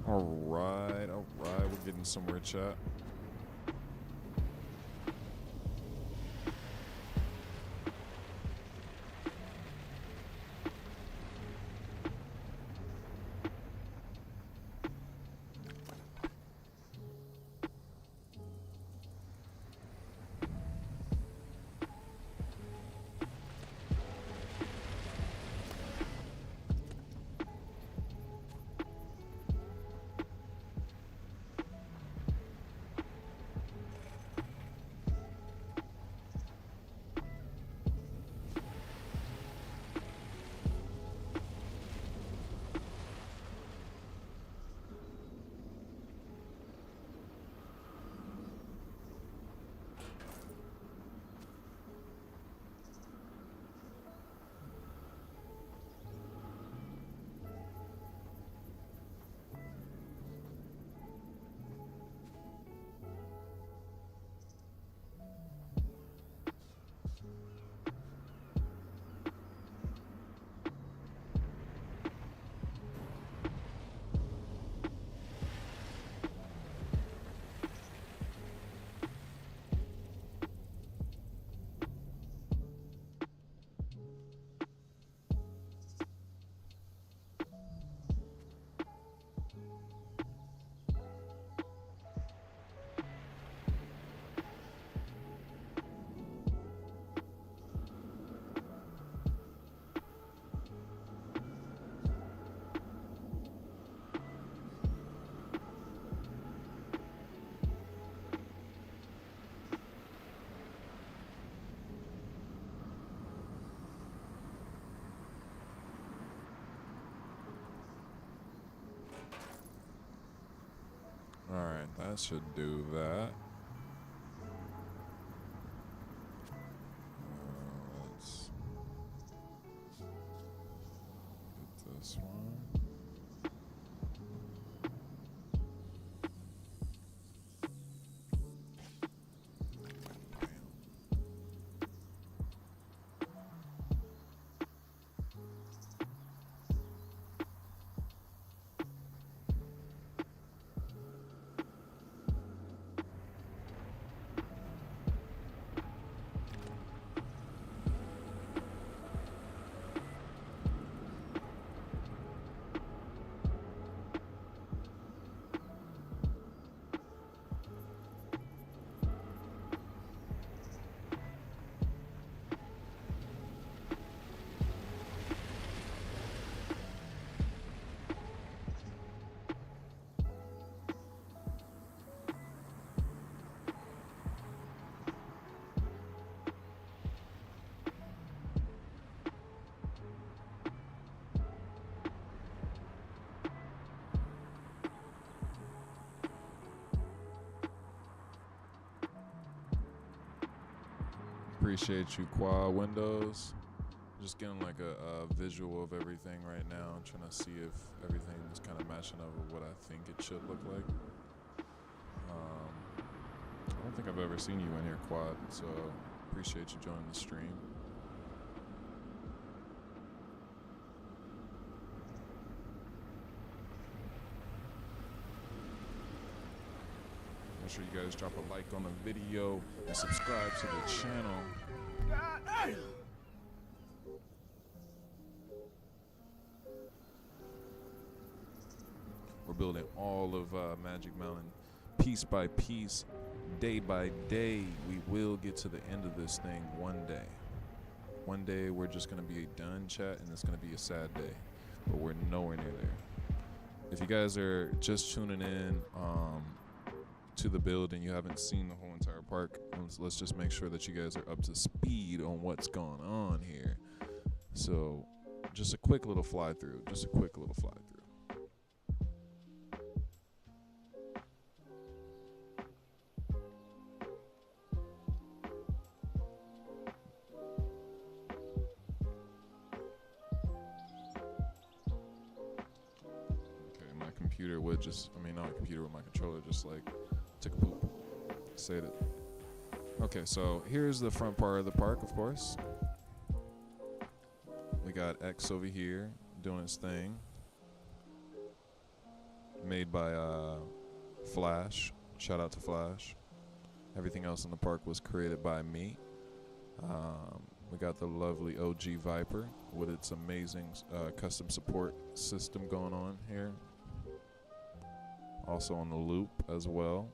All right. We're getting somewhere, chat. All right, that should do that. Let's get this one. Appreciate you, Quad Windows. Just getting like a visual of everything right now. I'm trying to see if everything is kind of matching up with what I think it should look like. I don't think I've ever seen you in here, Quad, so appreciate you joining the stream. Make sure you guys drop a like on the video and subscribe to the channel. We're building all of Magic Mountain piece by piece, day by day. We will get to the end of this thing one day. One day we're just going to be done, chat, and it's going to be a sad day. But we're nowhere near there. If you guys are just tuning in to the build and you haven't seen the whole entire park, let's just make sure that you guys are up to speed on what's going on here. So just a quick little fly through. Computer would just, not a computer with my controller, just like took a poop. Saved it. Okay, so here's the front part of the park, of course. We got X over here doing his thing. made by Flash. Shout out to Flash. Everything else in the park was created by me. We got the lovely OG Viper with its amazing custom support system going on here. Also on the loop as well.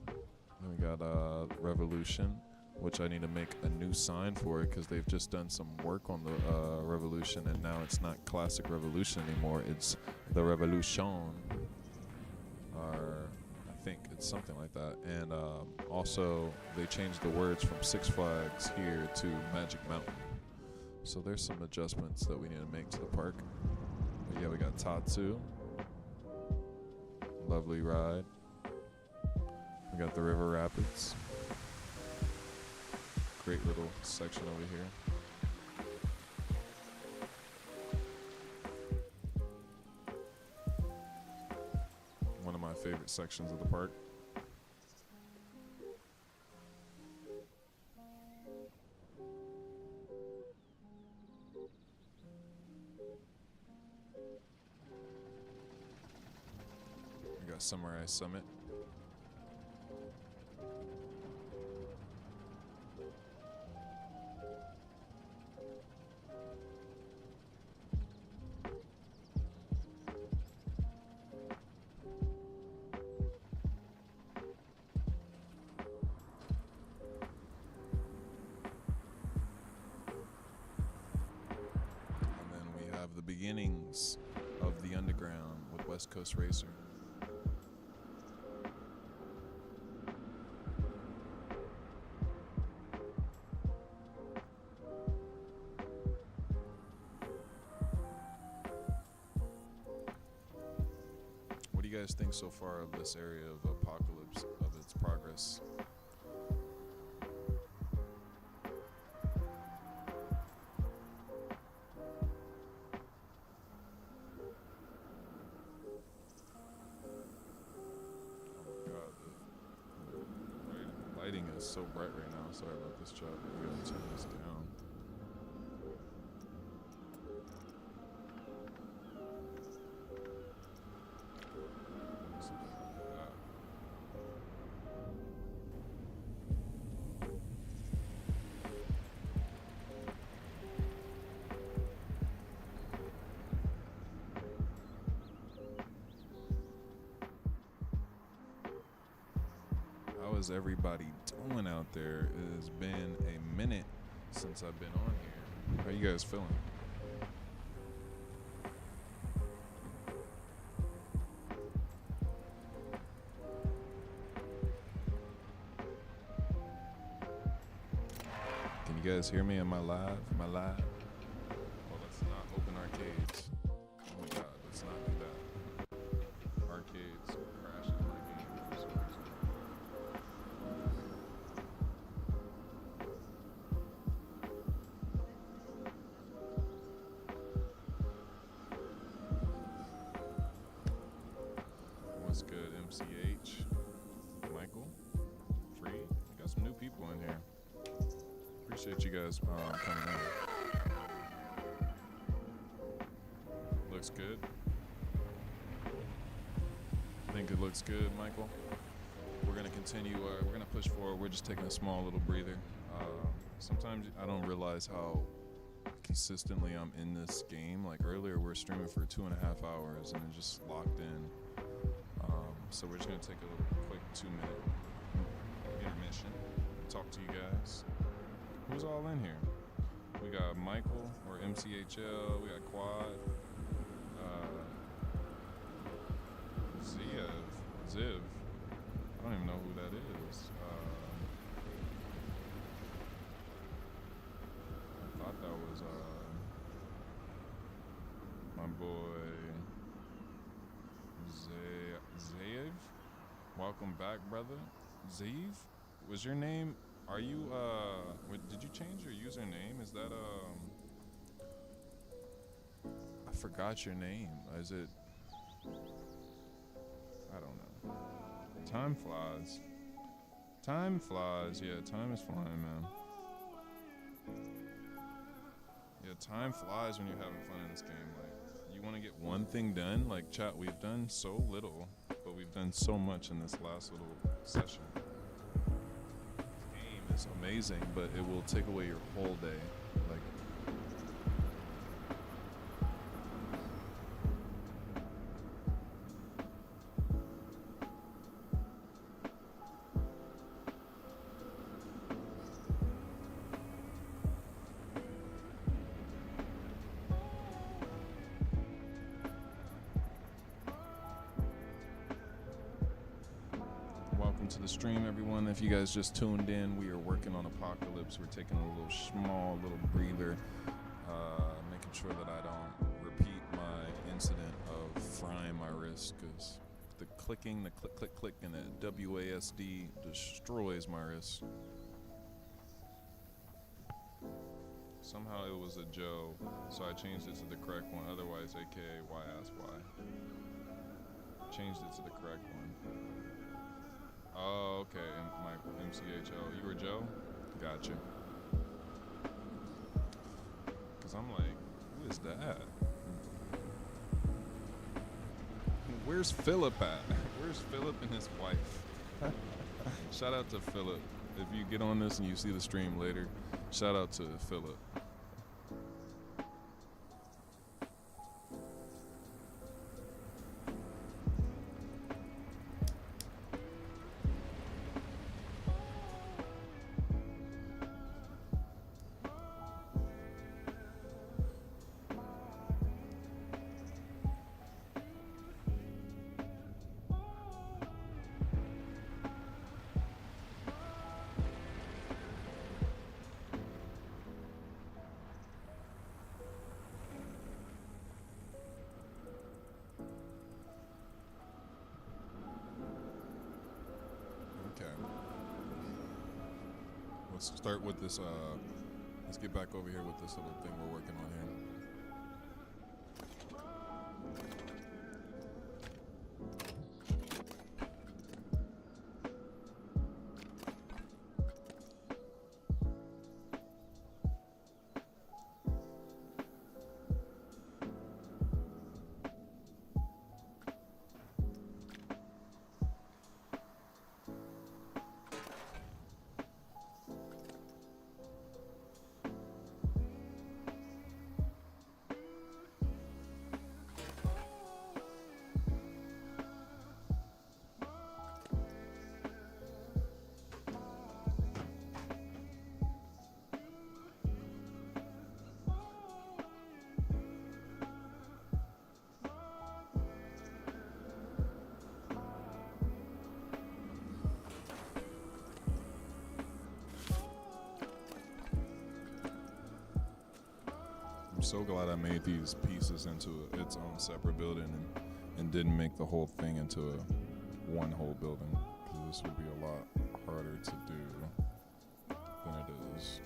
Then we got Revolution, which I need to make a new sign for it because they've just done some work on the Revolution, and now it's not Classic Revolution anymore. It's the Revolution, or I think it's something like that. And also, they changed the words from Six Flags here to Magic Mountain. So there's some adjustments that we need to make to the park. But yeah, we got Tatsu. Lovely ride. We got the River Rapids. Great little section over here. One of my favorite sections of the park. We got Samurai Summit. The beginnings of the underground with West Coast Racer. What do you guys think so far of this area of Apocalypse, of its progress? Lighting is so bright right now. Sorry about this, chat. We gotta turn this down. How is everybody doing out there? It has been a minute since I've been on here. How you guys feeling? Can you guys hear me? Am I live? Am I live? Well, let's not open arcades. Oh my god, let's not do that. Arcades crashing my game for some reason. What's good, MCH? Michael? Free? We got some new people in here. Appreciate you guys coming in. Looks good. Think it looks good, Michael. We're gonna continue. We're gonna push forward. We're just taking a small little breather. Sometimes I don't realize how consistently I'm in this game. Like earlier, we were streaming for 2.5 hours and it just locked in. So we're just gonna take a little quick 2-minute intermission. Talk to you guys. Who's all in here? We got Michael or MCHL. We got Quad. Ziv. I don't even know who that is. I thought that was my boy Zaev. Welcome back, brother. Zaev, was your name? Are you did you change your username? Is that I forgot your name. Is it? I don't know. Time flies. Time flies. Yeah, time is flying, man. Yeah, time flies when you're having fun in this game. Like, you you want to get one thing done, like chat, we've done so little, but we've done so much in this last little session. Game is amazing, but it will take away your whole day. Like, welcome to the stream, everyone. If you guys just tuned in, we are working on Apocalypse. We're taking a little small little breather, making sure that I don't repeat my incident of frying my wrist, because the clicking, the click, click, click, and the WASD destroys my wrist. Somehow it was a Joe, so I changed it to the correct one. Otherwise, AKA Why Ask Why. Changed it to the correct one. Oh, okay. My MCHL. You were Joe? Gotcha. Because I'm like, who is that? Where's Philip at? Where's Philip and his wife? Shout out to Philip. If you get on this and you see the stream later, shout out to Philip. Let's start with this, let's get back over here with this little thing we're working on here. I'm so glad I made these pieces into its own separate building and didn't make the whole thing into one whole building, because this would be a lot harder to do than it is.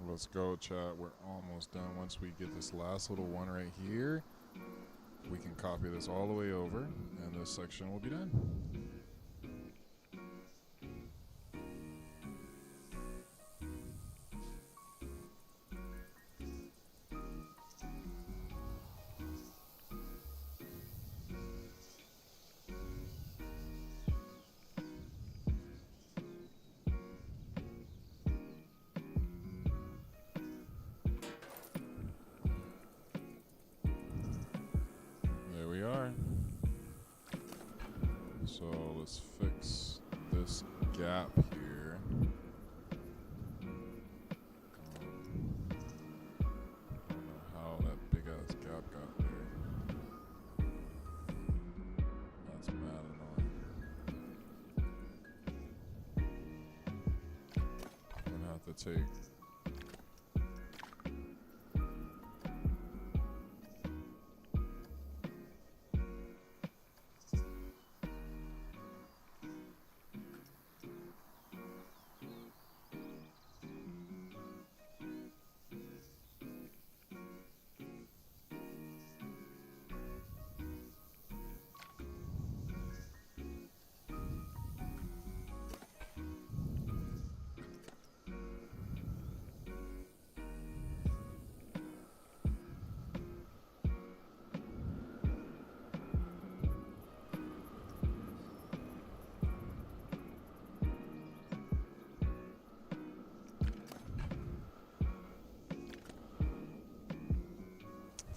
Let's go, chat. We're almost done. Once we get this last little one right here, we can copy this all the way over, and this section will be done. So let's fix this gap here. take.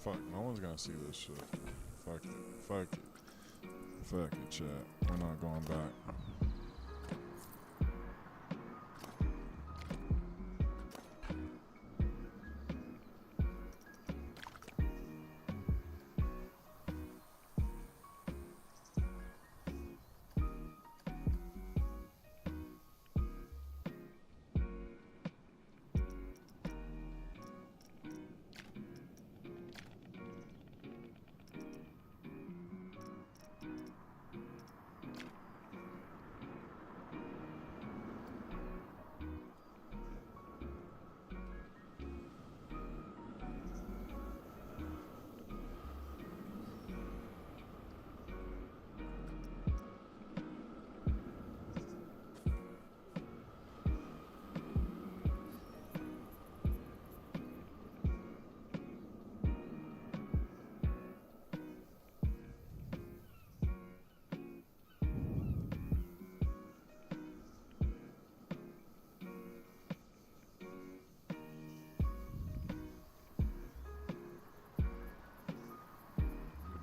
Fuck, no one's gonna see this shit. Fuck it. Fuck it. Fuck it, chat. We're not going back.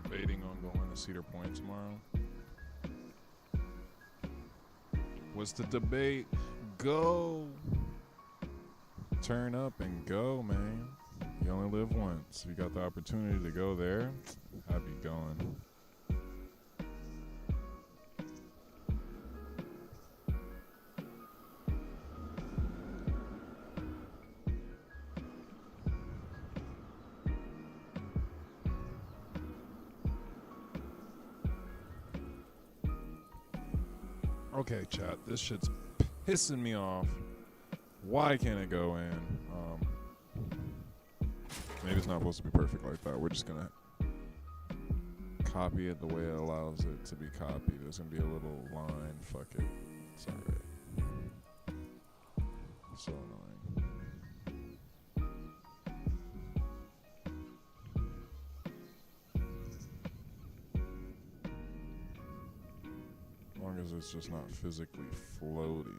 Debating on going to Cedar Point tomorrow. What's the debate? Go. Turn up and go, man. You only live once. If you got the opportunity to go there, I'd be going. Okay, chat, this shit's pissing me off. Why can't it go in? Maybe it's not supposed to be perfect like that. We're just gonna copy it the way it allows it to be copied. There's gonna be a little line. Fuck it. It's alright. So annoying. As long as it's just not physically floating.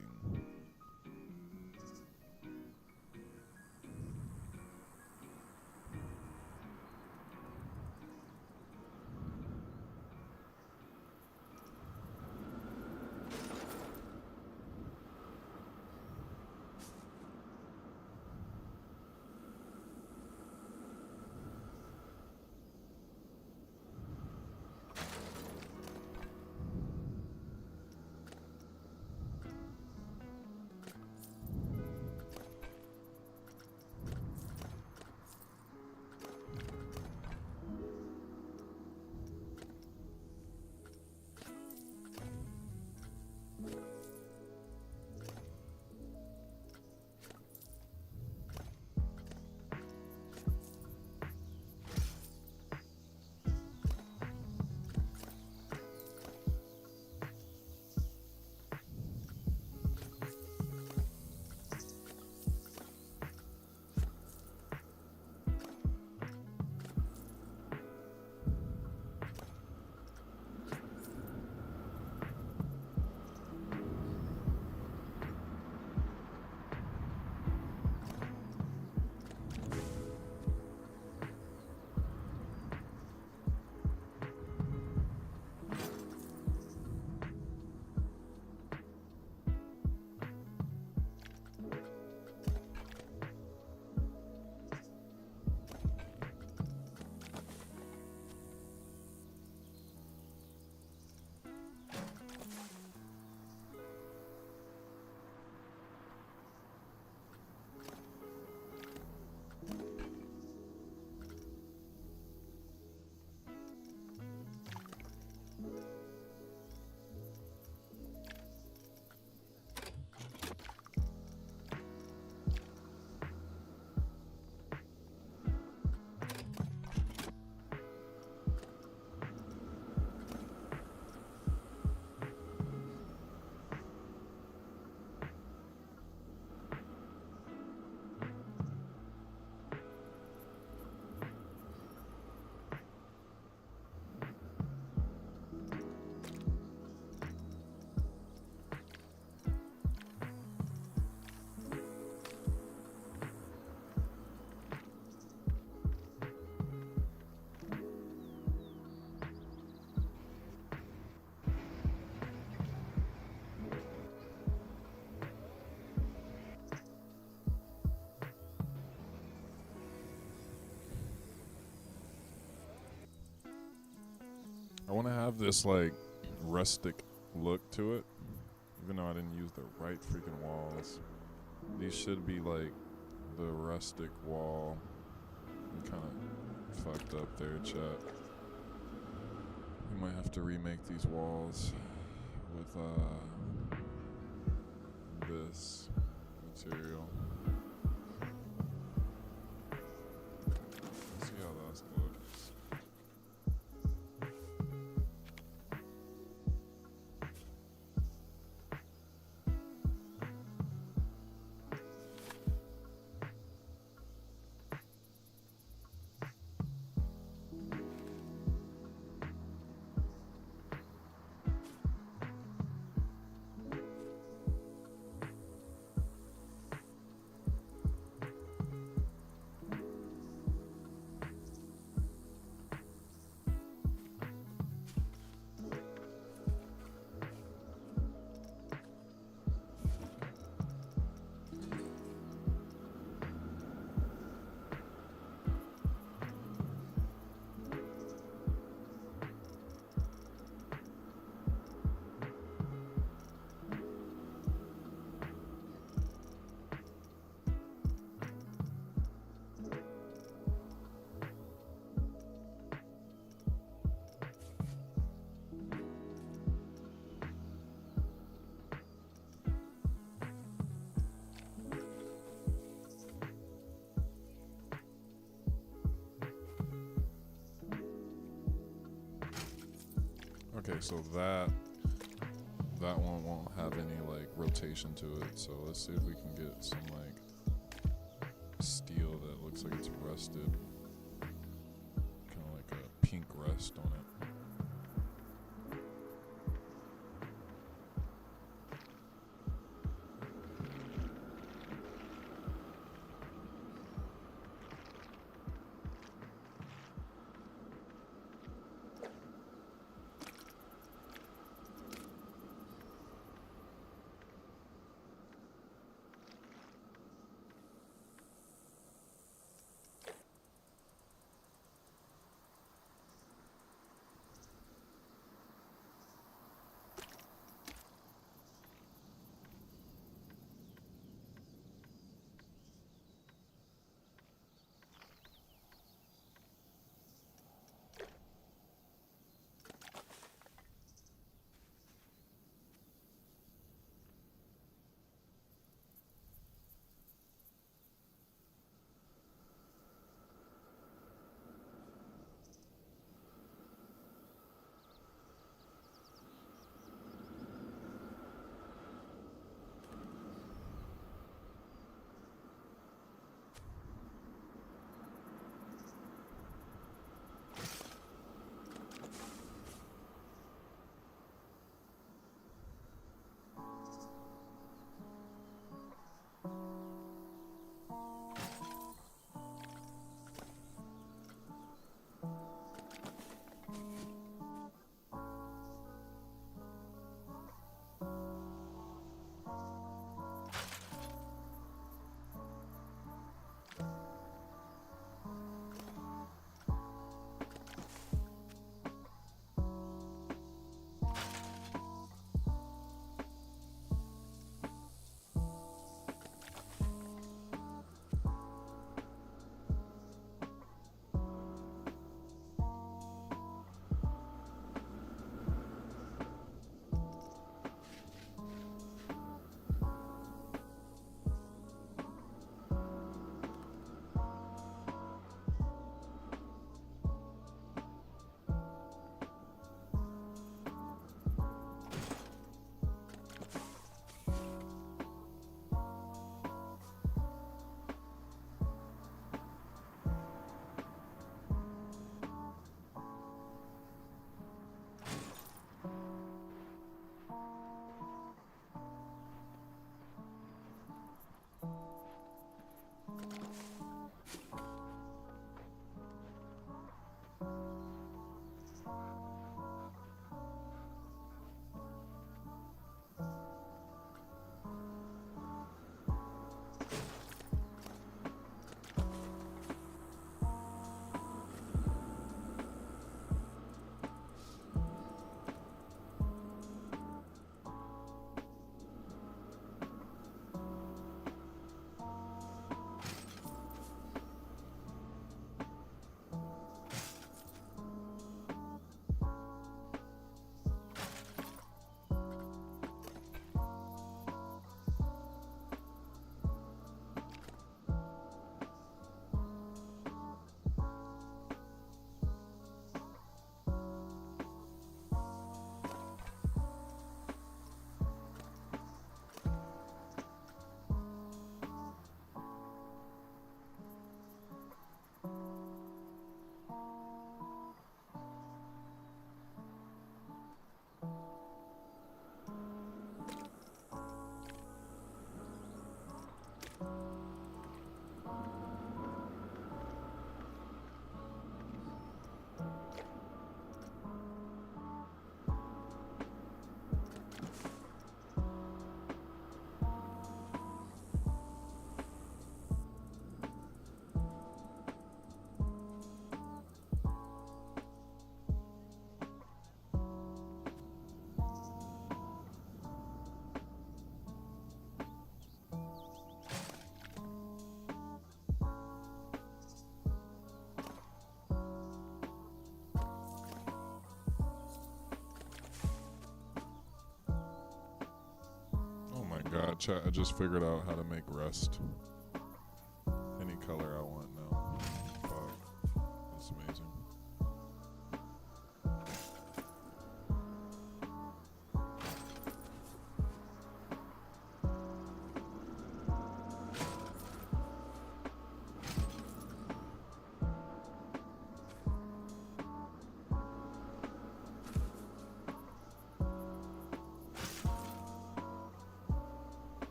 I want to have this like rustic look to it, even though I didn't use the right freaking walls. These should be like the rustic wall. I'm kind of fucked up there, chat. We might have to remake these walls with this material. Let's see how that looks. Okay, so that one won't have any like rotation to it. So let's see if we can get some like steel that looks like it's rusted, kind of like a pink rust on it. I just figured out how to make rust any color I want now. Fuck. That's amazing.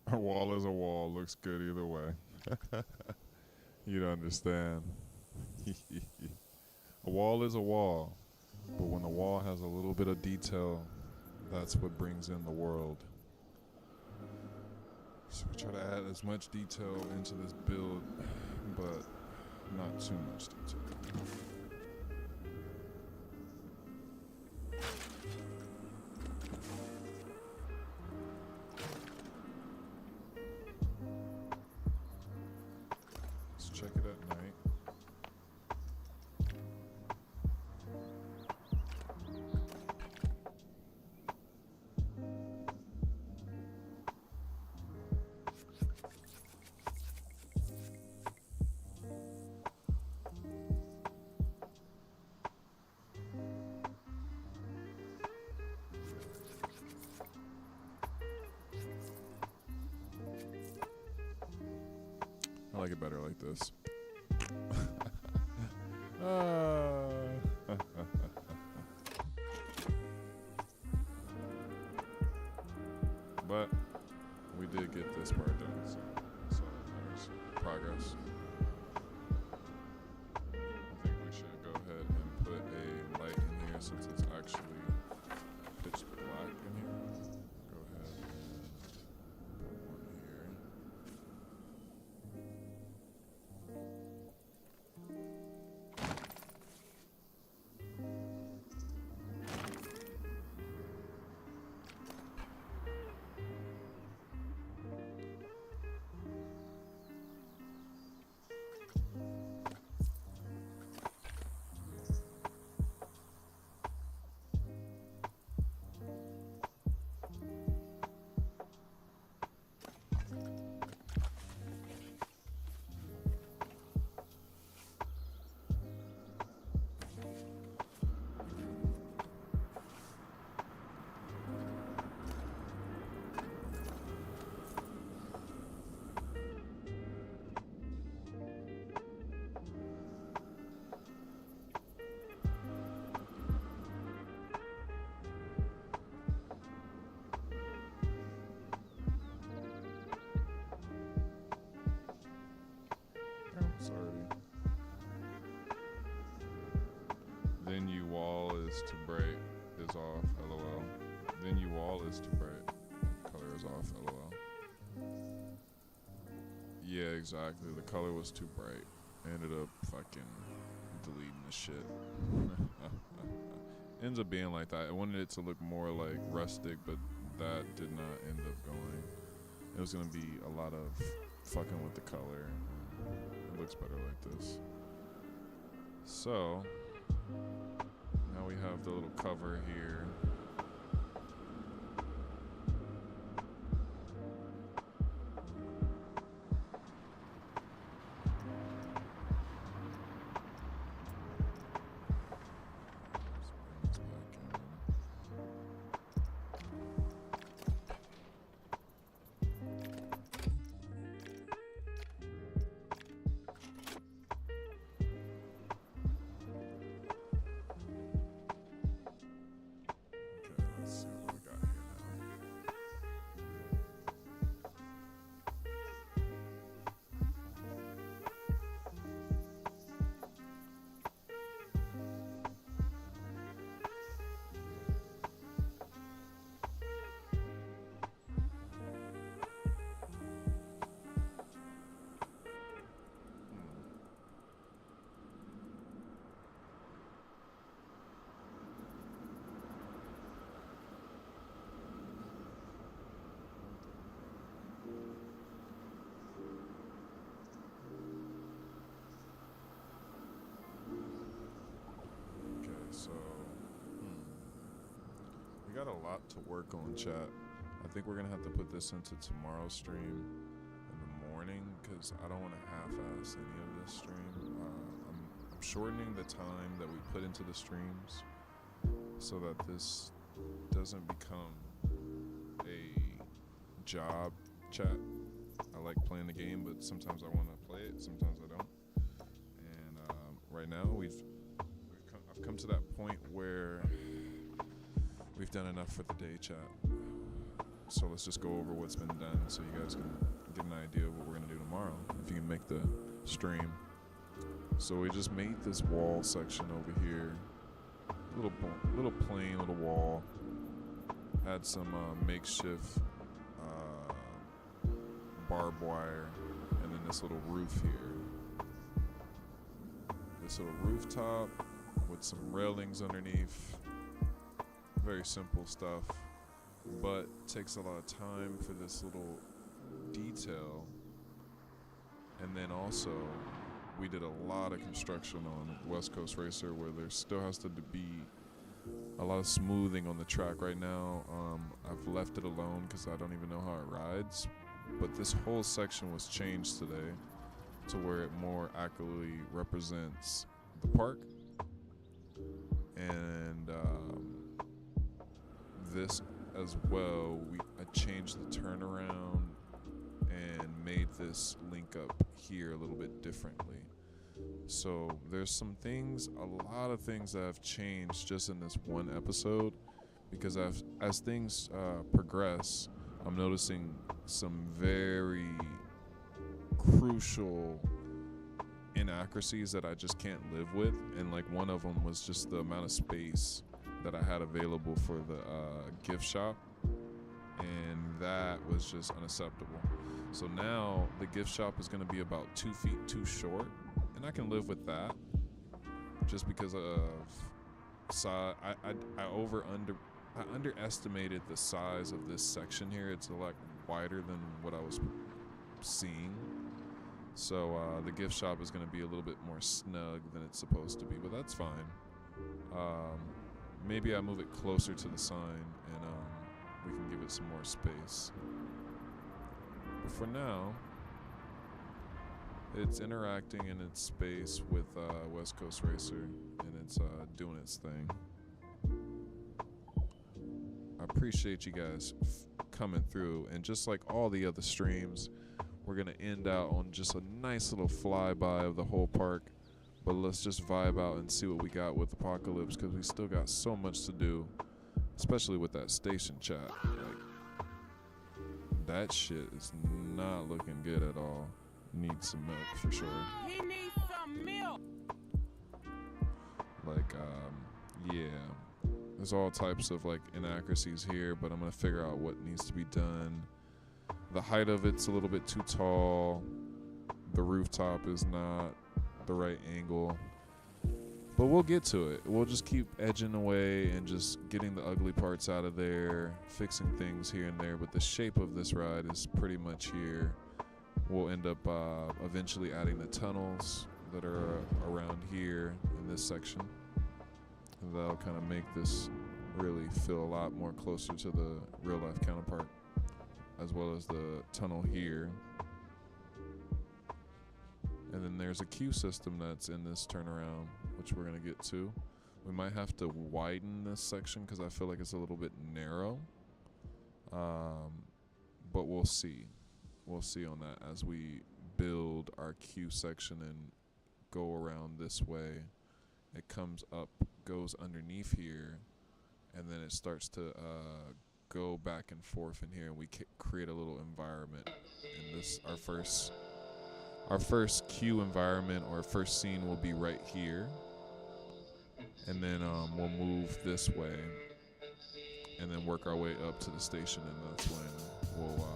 A wall is a wall. Looks good either way. You'd understand. A wall is a wall. But when the wall has a little bit of detail, that's what brings in the world. So we try to add as much detail into this build, but not too much detail. Check it at night. I like it better like this. But we did get this part done, so there's progress. I think we should go ahead and put a light in here since it's actually pitch black in here. Go ahead and put one here. Then you wall is too bright is off, lol. Then you wall is too bright. Color is off, lol. Yeah, exactly. The color was too bright. I ended up fucking deleting the shit. Ends up being like that. I wanted it to look more like rustic, but that did not end up going. It was gonna be a lot of fucking with the color. It looks better like this. So now we have the little cover here. got a lot to work on, chat. I think we're gonna have to put this into tomorrow's stream in the morning because I don't want to half-ass any of this stream. I'm shortening the time that we put into the streams so that this doesn't become a job chat. I like playing the game, but sometimes I want to play it, sometimes I don't. And right now I've come to that point where we've done enough for the day, chat. So let's just go over what's been done so you guys can get an idea of what we're gonna do tomorrow, if you can make the stream. So we just made this wall section over here, little plain little wall. Had some makeshift barbed wire, and then this little roof here. This little rooftop with some railings underneath. Very simple stuff, but takes a lot of time for this little detail. And then also, we did a lot of construction on West Coast Racer where there still has to be a lot of smoothing on the track right now. I've left it alone because I don't even know how it rides. But this whole section was changed today to where it more accurately represents the park. And this as well, I changed the turnaround and made this link up here a little bit differently. So there's some things, a lot of things that have changed just in this one episode, because as things progress, I'm noticing some very crucial inaccuracies that I just can't live with. And like one of them was just the amount of space that I had available for the gift shop, and that was just unacceptable. So now the gift shop is going to be about 2 feet too short, and I can live with that just because of size. I underestimated the size of this section here. It's a lot wider than what I was seeing. So the gift shop is going to be a little bit more snug than it's supposed to be, but that's fine. Maybe I move it closer to the sign and we can give it some more space. But for now, it's interacting in its space with West Coast Racer, and it's doing its thing. I appreciate you guys coming through, and just like all the other streams, we're gonna end out on just a nice little flyby of the whole park. But let's just vibe out and see what we got with Apocalypse, because we still got so much to do, especially with that station chat. Like, that shit is not looking good at all. Needs some milk for sure. He needs some milk. Like, yeah. There's all types of like inaccuracies here, but I'm gonna figure out what needs to be done. The height of it's a little bit too tall. The rooftop is not the right angle. But we'll get to it. We'll just keep edging away and just getting the ugly parts out of there, fixing things here and there. But the shape of this ride is pretty much here. We'll end up eventually adding the tunnels that are around here in this section. And that'll kind of make this really feel a lot more closer to the real life counterpart, as well as the tunnel here. And then there's a queue system that's in this turnaround, which we're going to get to. We might have to widen this section because I feel like it's a little bit narrow. But we'll see. We'll see on that as we build our queue section and go around this way. It comes up, goes underneath here, and then it starts to go back and forth in here, and we create a little environment. And this, our first queue environment or first scene will be right here, and then we'll move this way, and then work our way up to the station, and that's when we'll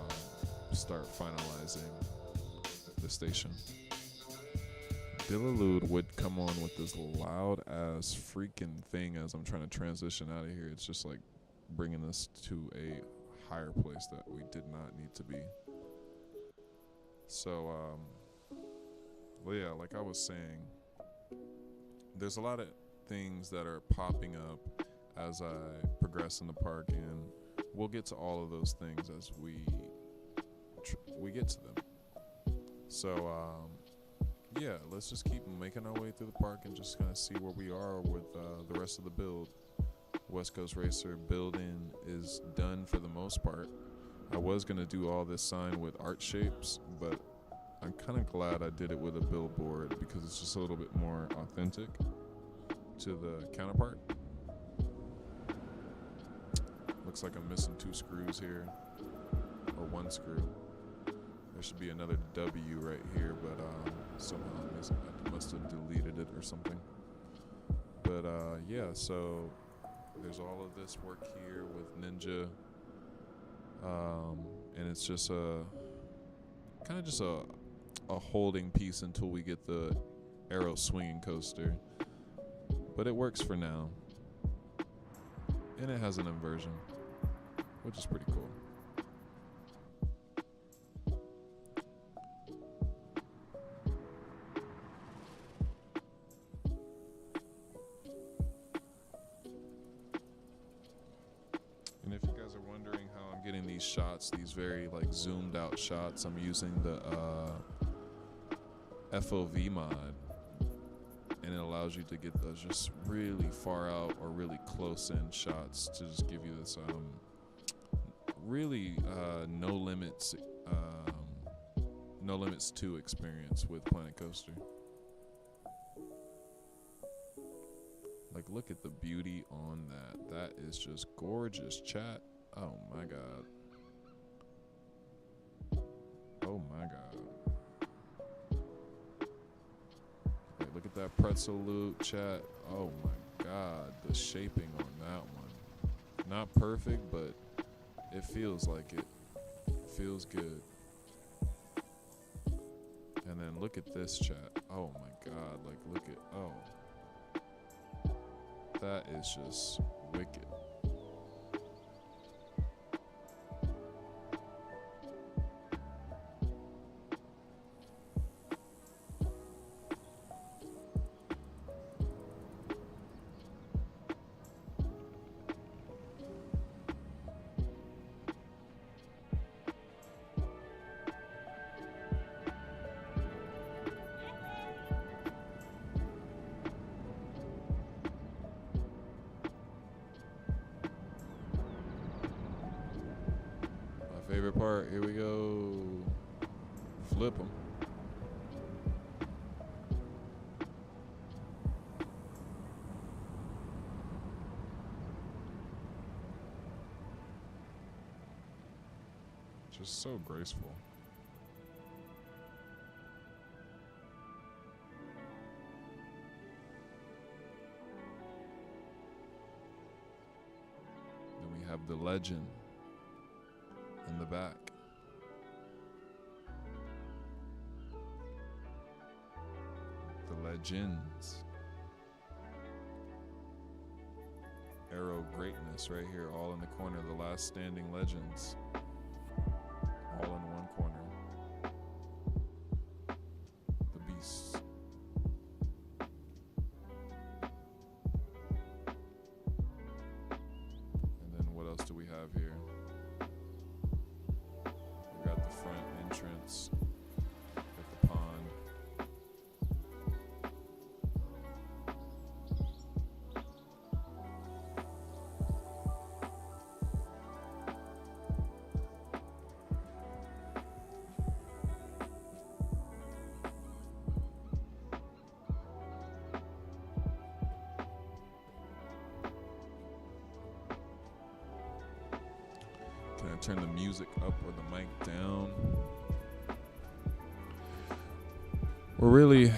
start finalizing the station. Dillalude would come on with this loud ass freaking thing as I'm trying to transition out of here. It's just like bringing us to a higher place that we did not need to be. So, well, yeah, like I was saying, there's a lot of things that are popping up as I progress progress in the park, and we'll get to all of those things as we get to them. So yeah, let's just keep making our way through the park and just kind of see where we are with the rest of the build. West Coast Racer building is done for the most part. I was going to do all this sign with art shapes, but I'm kind of glad I did it with a billboard because it's just a little bit more authentic to the counterpart. Looks like I'm missing 2 screws here, or 1 screw. There should be another W right here, but somehow I must have deleted it or something. But yeah, so there's all of this work here with Ninja, and it's just a holding piece until we get the Aero swinging coaster. But it works for now, and it has an inversion, which is pretty cool. And if you guys are wondering how I'm getting these shots, these very like zoomed out shots, I'm using the FOV mod, and it allows you to get those just really far out or really close in shots to just give you this really no limits 2 experience with Planet Coaster. Like, look at the beauty on that. That is just gorgeous, chat. Oh my god. Oh my god. Wait, look at that pretzel loop, chat. Oh my god, the shaping on that one. Not perfect, but it feels like it. It feels good. And then look at this, chat. Oh my god, like look at, oh. That is just wicked. Favorite part, here we go. Flip them. Just so graceful. Then we have the legend in the back. The legends. Aero greatness right here, all in the corner. The last standing legends. All in one corner. The beasts. And then what else do we have here? We got the front entrance. Got the pond. Can I turn the music up or the mic down? We're really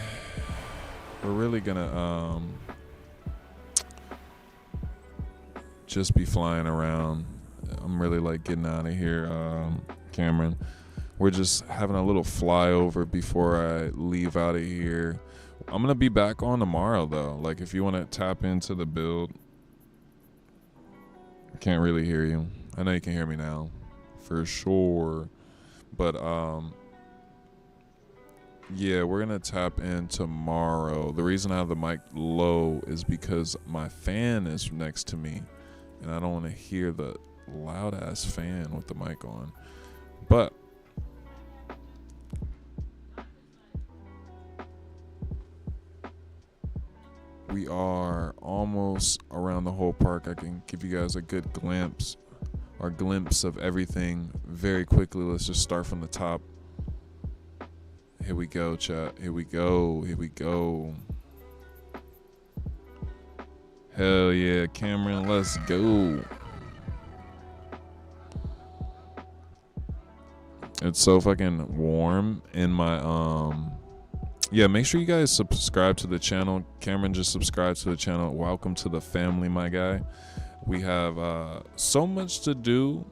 gonna just be flying around. I'm really like getting out of here, Cameron. We're just having a little flyover before I leave out of here. I'm gonna be back on tomorrow though. Like if you want to tap into the build. I can't really hear you. I know you can hear me now, for sure. But yeah, we're gonna tap in tomorrow. The reason I have the mic low is because my fan is next to me, and I don't want to hear the loud ass fan with the mic on. But we are almost around the whole park. I can give you guys a good glimpse of everything very quickly. Let's just start from the top. Here we go, chat. Here we go. Hell yeah, Cameron, let's go. It's so fucking warm in my yeah, make sure you guys subscribe to the channel. Cameron just subscribed to the channel. Welcome to the family, my guy. We have so much to do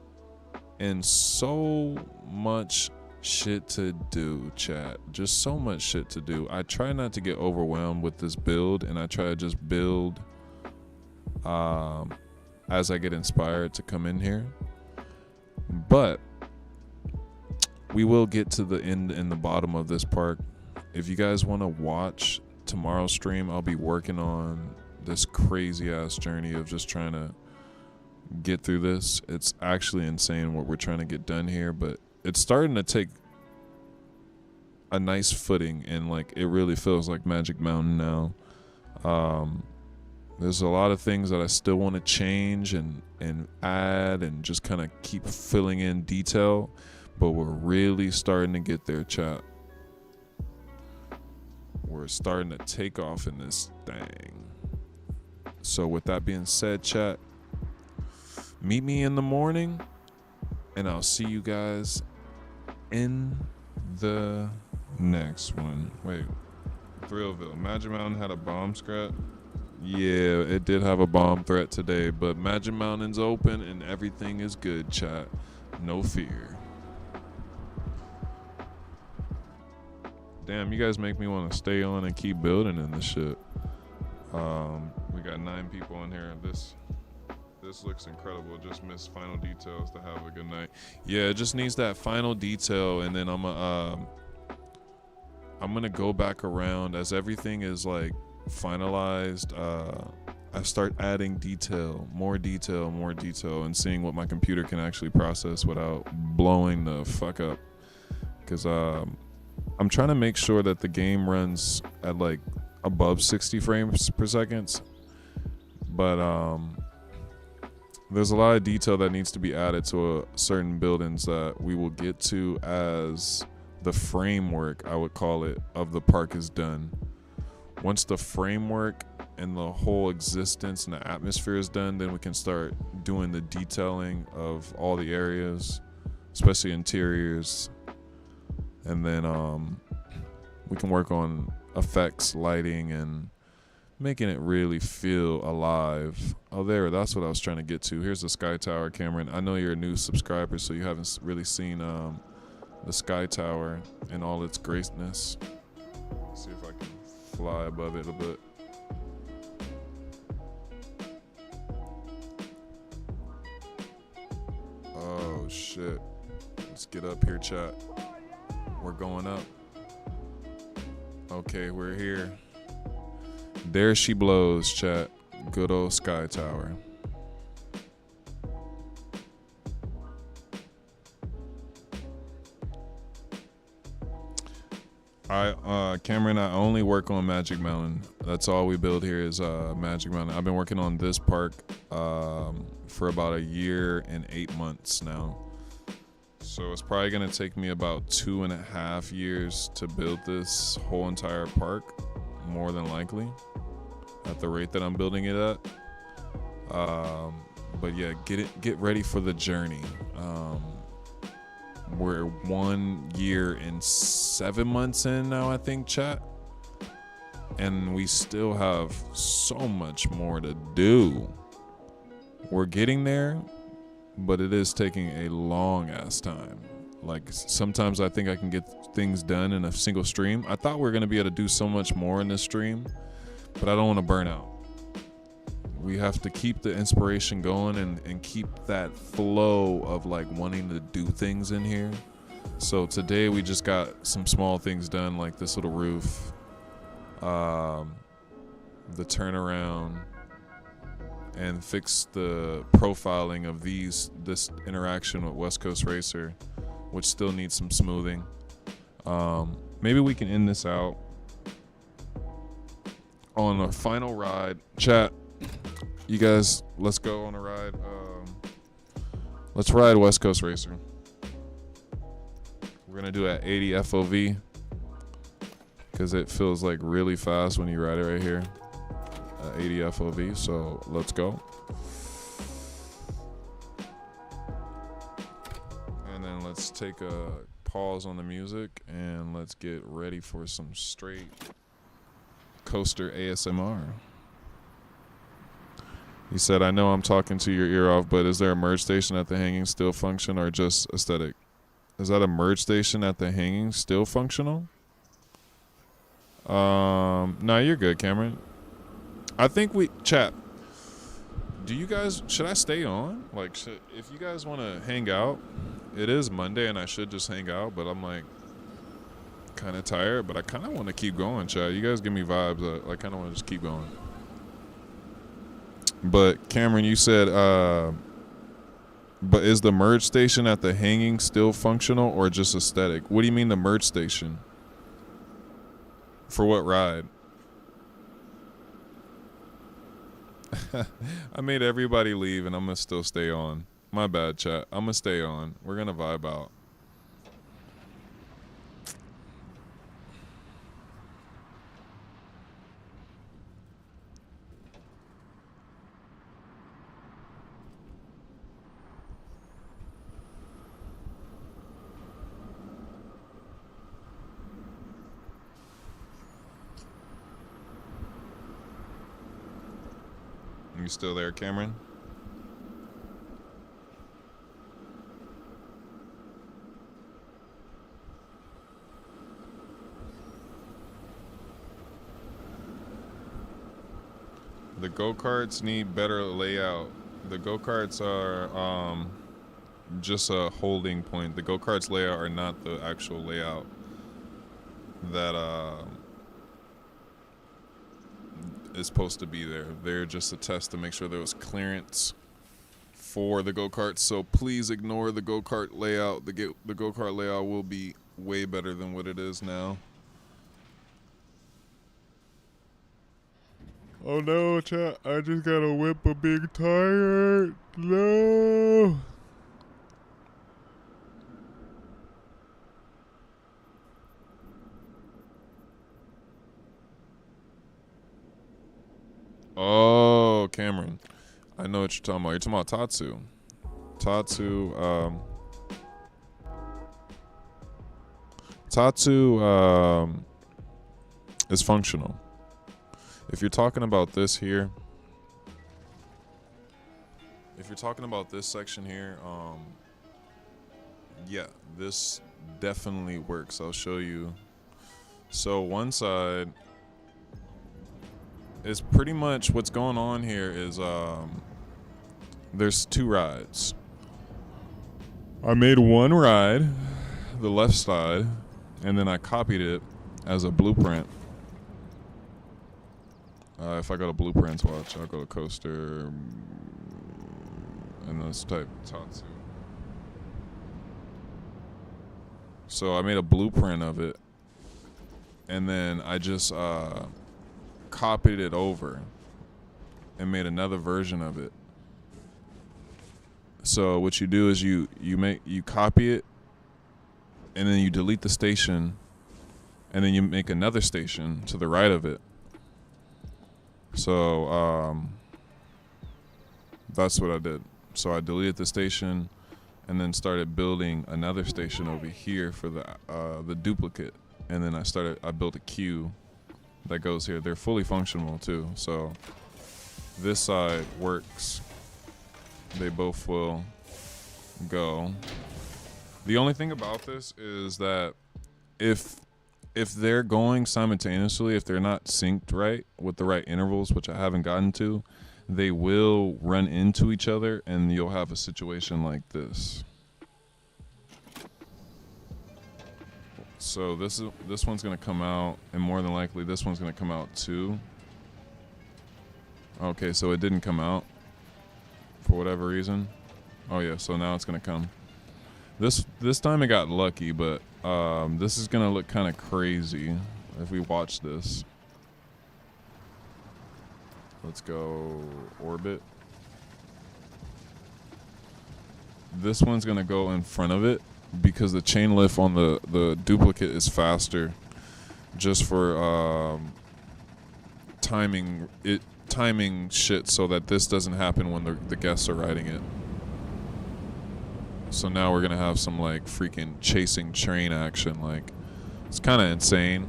and so much shit to do, chat. Just so much shit to do. I try not to get overwhelmed with this build, and I try to just build as I get inspired to come in here. But we will get to the end and the bottom of this park. If you guys want to watch tomorrow's stream, I'll be working on this crazy ass journey of just trying to get through this. It's actually insane what we're trying to get done here, but it's starting to take a nice footing, and like it really feels like Magic Mountain now. There's a lot of things that I still want to change and add and just kind of keep filling in detail, but we're really starting to get there, chat. We're starting to take off in this thing. So with that being said, chat, meet me in the morning, and I'll see you guys in the next one. Wait, Thrillville. Magic Mountain had a bomb scrap. Yeah, it did have a bomb threat today, but Magic Mountain's open and everything is good, chat. No fear. Damn, you guys make me want to stay on and keep building in this shit. We got 9 people in here. This looks incredible. Just missed final details to have a good night. Yeah, it just needs that final detail, and then I'm gonna go back around as everything is like finalized. I start adding more detail, and seeing what my computer can actually process without blowing the fuck up. Because I'm trying to make sure that the game runs at like above 60 frames per second, but there's a lot of detail that needs to be added to certain buildings that we will get to as the framework, I would call it, of the park is done. Once the framework and the whole existence and the atmosphere is done, then we can start doing the detailing of all the areas, especially interiors. And then we can work on effects, lighting, and making it really feel alive. Oh, that's what I was trying to get to. Here's the Sky Tower, Cameron. I know you're a new subscriber, so you haven't really seen the Sky Tower in all its greatness. Let's see if I can fly above it a bit. Oh, shit. Let's get up here, chat. We're going up. Okay, we're here. There she blows, chat. Good old Sky Tower. Cameron, I only work on Magic Mountain. That's all we build here is Magic Mountain. I've been working on this park for about 1 year and 8 months now. So it's probably gonna take me about 2.5 years to build this whole entire park, more than likely, at the rate that I'm building it at. But yeah, get ready for the journey. We're 1 year and 7 months in now, I think, chat, and we still have so much more to do. We're getting there, but it is taking a long ass time. Like sometimes I think I can get things done in a single stream. I thought we were gonna be able to do so much more in this stream, but I don't want to burn out. We have to keep the inspiration going and keep that flow of like wanting to do things in here. So today we just got some small things done, like this little roof, the turnaround, and fix the profiling of this interaction with West Coast Racer, which still needs some smoothing. Maybe we can end this out on a final ride. Chat, you guys, let's go on a ride. Let's ride West Coast Racer. We're gonna do it at 80 FOV because it feels like really fast when you ride it right here at 80 FOV. So let's go. And then let's take a pause on the music and let's get ready for some straight coaster ASMR. He said, I know I'm talking to your ear off, but is there a merge station at the hanging still function or just aesthetic? Is that a merge station at the hanging still functional? No, you're good, Cameron. I think chat. Do you guys, should I stay on? Like, if you guys want to hang out, it is Monday and I should just hang out, but I'm like kind of tired, but I kind of want to keep going, chat. You guys give me vibes. I kind of want to just keep going. But Cameron, you said, but is the merge station at the hanging still functional or just aesthetic? What do you mean the merge station? For what ride? I made everybody leave and I'm going to still stay on. My bad, chat. I'm going to stay on. We're going to vibe out. You still there, Cameron? The go-karts need better layout. The go-karts are just a holding point. The go-karts layout are not the actual layout that is supposed to be there. They're just a test to make sure there was clearance for the go-karts. So please ignore the go-kart layout. The go-kart layout will be way better than what it is now. Oh no, chat. I just gotta whip a big tire. No. Oh, Cameron. I know what you're talking about. You're talking about Tatsu. Tatsu is functional. If you're talking about this here, if you're talking about this section here, yeah, this definitely works. I'll show you. So one side is pretty much what's going on here is there's two rides. I made one ride, the left side, and then I copied it as a blueprint. If I go to blueprints, watch, I'll go to coaster and let's type Tatsu. So I made a blueprint of it and then I just copied it over and made another version of it. So what you do is you copy it and then you delete the station and then you make another station to the right of it. So that's what I did. So I deleted the station and then started building another station over here for the duplicate. And then I built a queue that goes here. They're fully functional too. So this side works. They both will go. The only thing about this is that if they're going simultaneously, if they're not synced right with the right intervals, which I haven't gotten to, they will run into each other and you'll have a situation like this. So this one's gonna come out, and more than likely this one's gonna come out too. Okay, so it didn't come out. for whatever reason. Oh yeah, so now it's gonna come. This time it got lucky, but this is gonna look kind of crazy if we watch this. Let's go orbit. This one's gonna go in front of it because the chain lift on the duplicate is faster, just for timing shit so that this doesn't happen when the guests are riding it. So now we're gonna have some like freaking chasing train action. Like, it's kind of insane,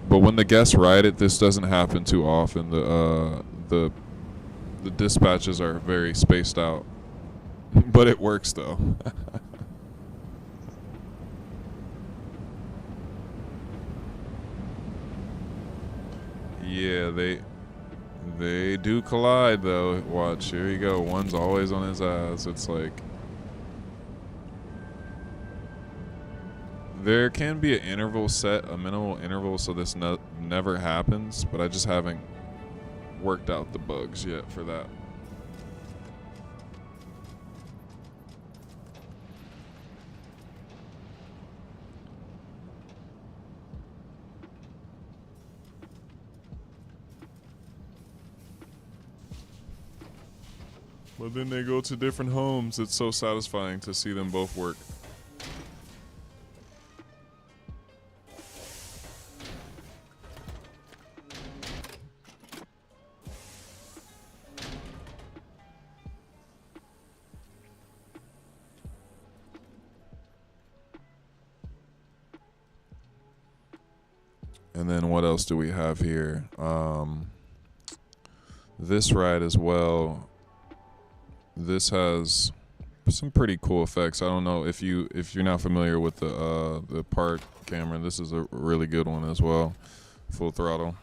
but when the guests ride it, this doesn't happen too often. The dispatches are very spaced out, but it works though. Yeah, they do collide though. Watch, here you go. One's always on his ass. It's like there can be an interval set, a minimal interval, so this never happens. But I just haven't worked out the bugs yet for that. But then they go to different homes. It's so satisfying to see them both work. And then what else do we have here? This ride as well. This has some pretty cool effects. I don't know if you're not familiar with the park camera. This is a really good one as well. Full throttle.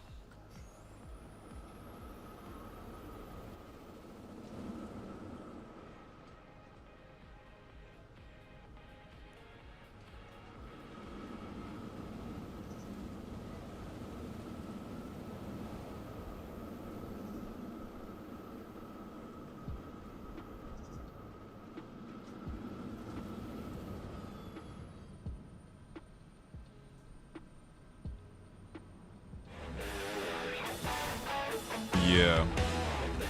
Yeah.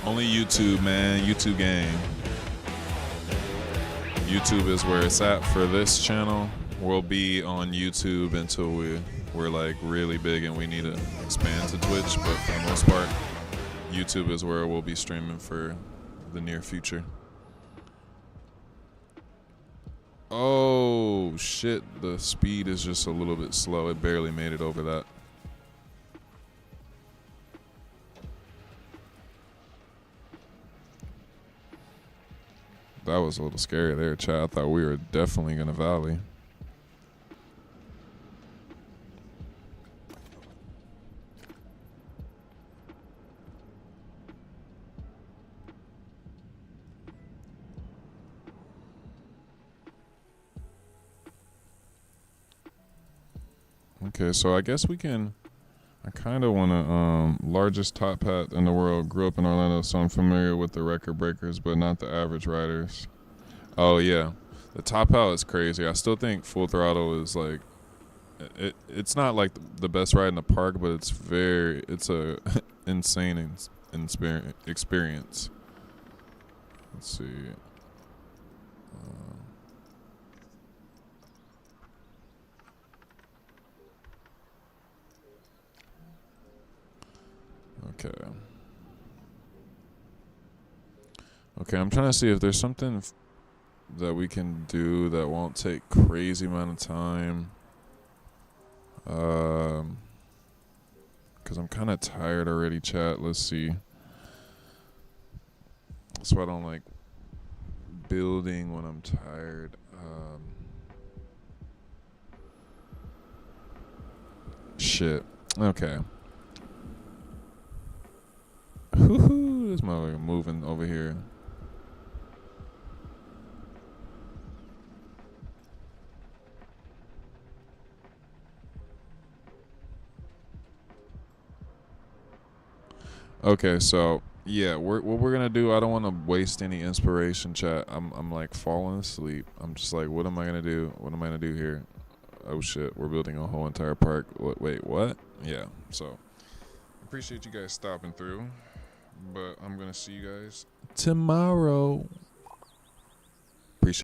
Only YouTube, man. YouTube gang. YouTube is where it's at for this channel. We'll be on YouTube until we're like really big and we need to expand to Twitch, but for the most part, YouTube is where we'll be streaming for the near future. Oh shit, the speed is just a little bit slow. It barely made it over that. That was a little scary there, chat. I thought we were definitely gonna valley. Okay, so I guess we can. I kind of want to, largest top hat in the world. Grew up in Orlando, so I'm familiar with the record breakers, but not the average riders. Oh, yeah. The top hat is crazy. I still think Full Throttle is like, it's not like the best ride in the park, but it's a insane experience. Let's see. Okay. Okay, I'm trying to see if there's something that we can do that won't take crazy amount of time. Because I'm kind of tired already, chat. Let's see. So I don't like building when I'm tired. Shit. Okay. Woohoo! This motherfucker moving over here. Okay, so Yeah, what we're gonna do. I don't want to waste any inspiration, chat. I'm like falling asleep. I'm just like, what am I gonna do? What am I gonna do here? Oh shit, we're building a whole entire park. Wait, what? Yeah. So appreciate you guys stopping through, but I'm gonna see you guys tomorrow.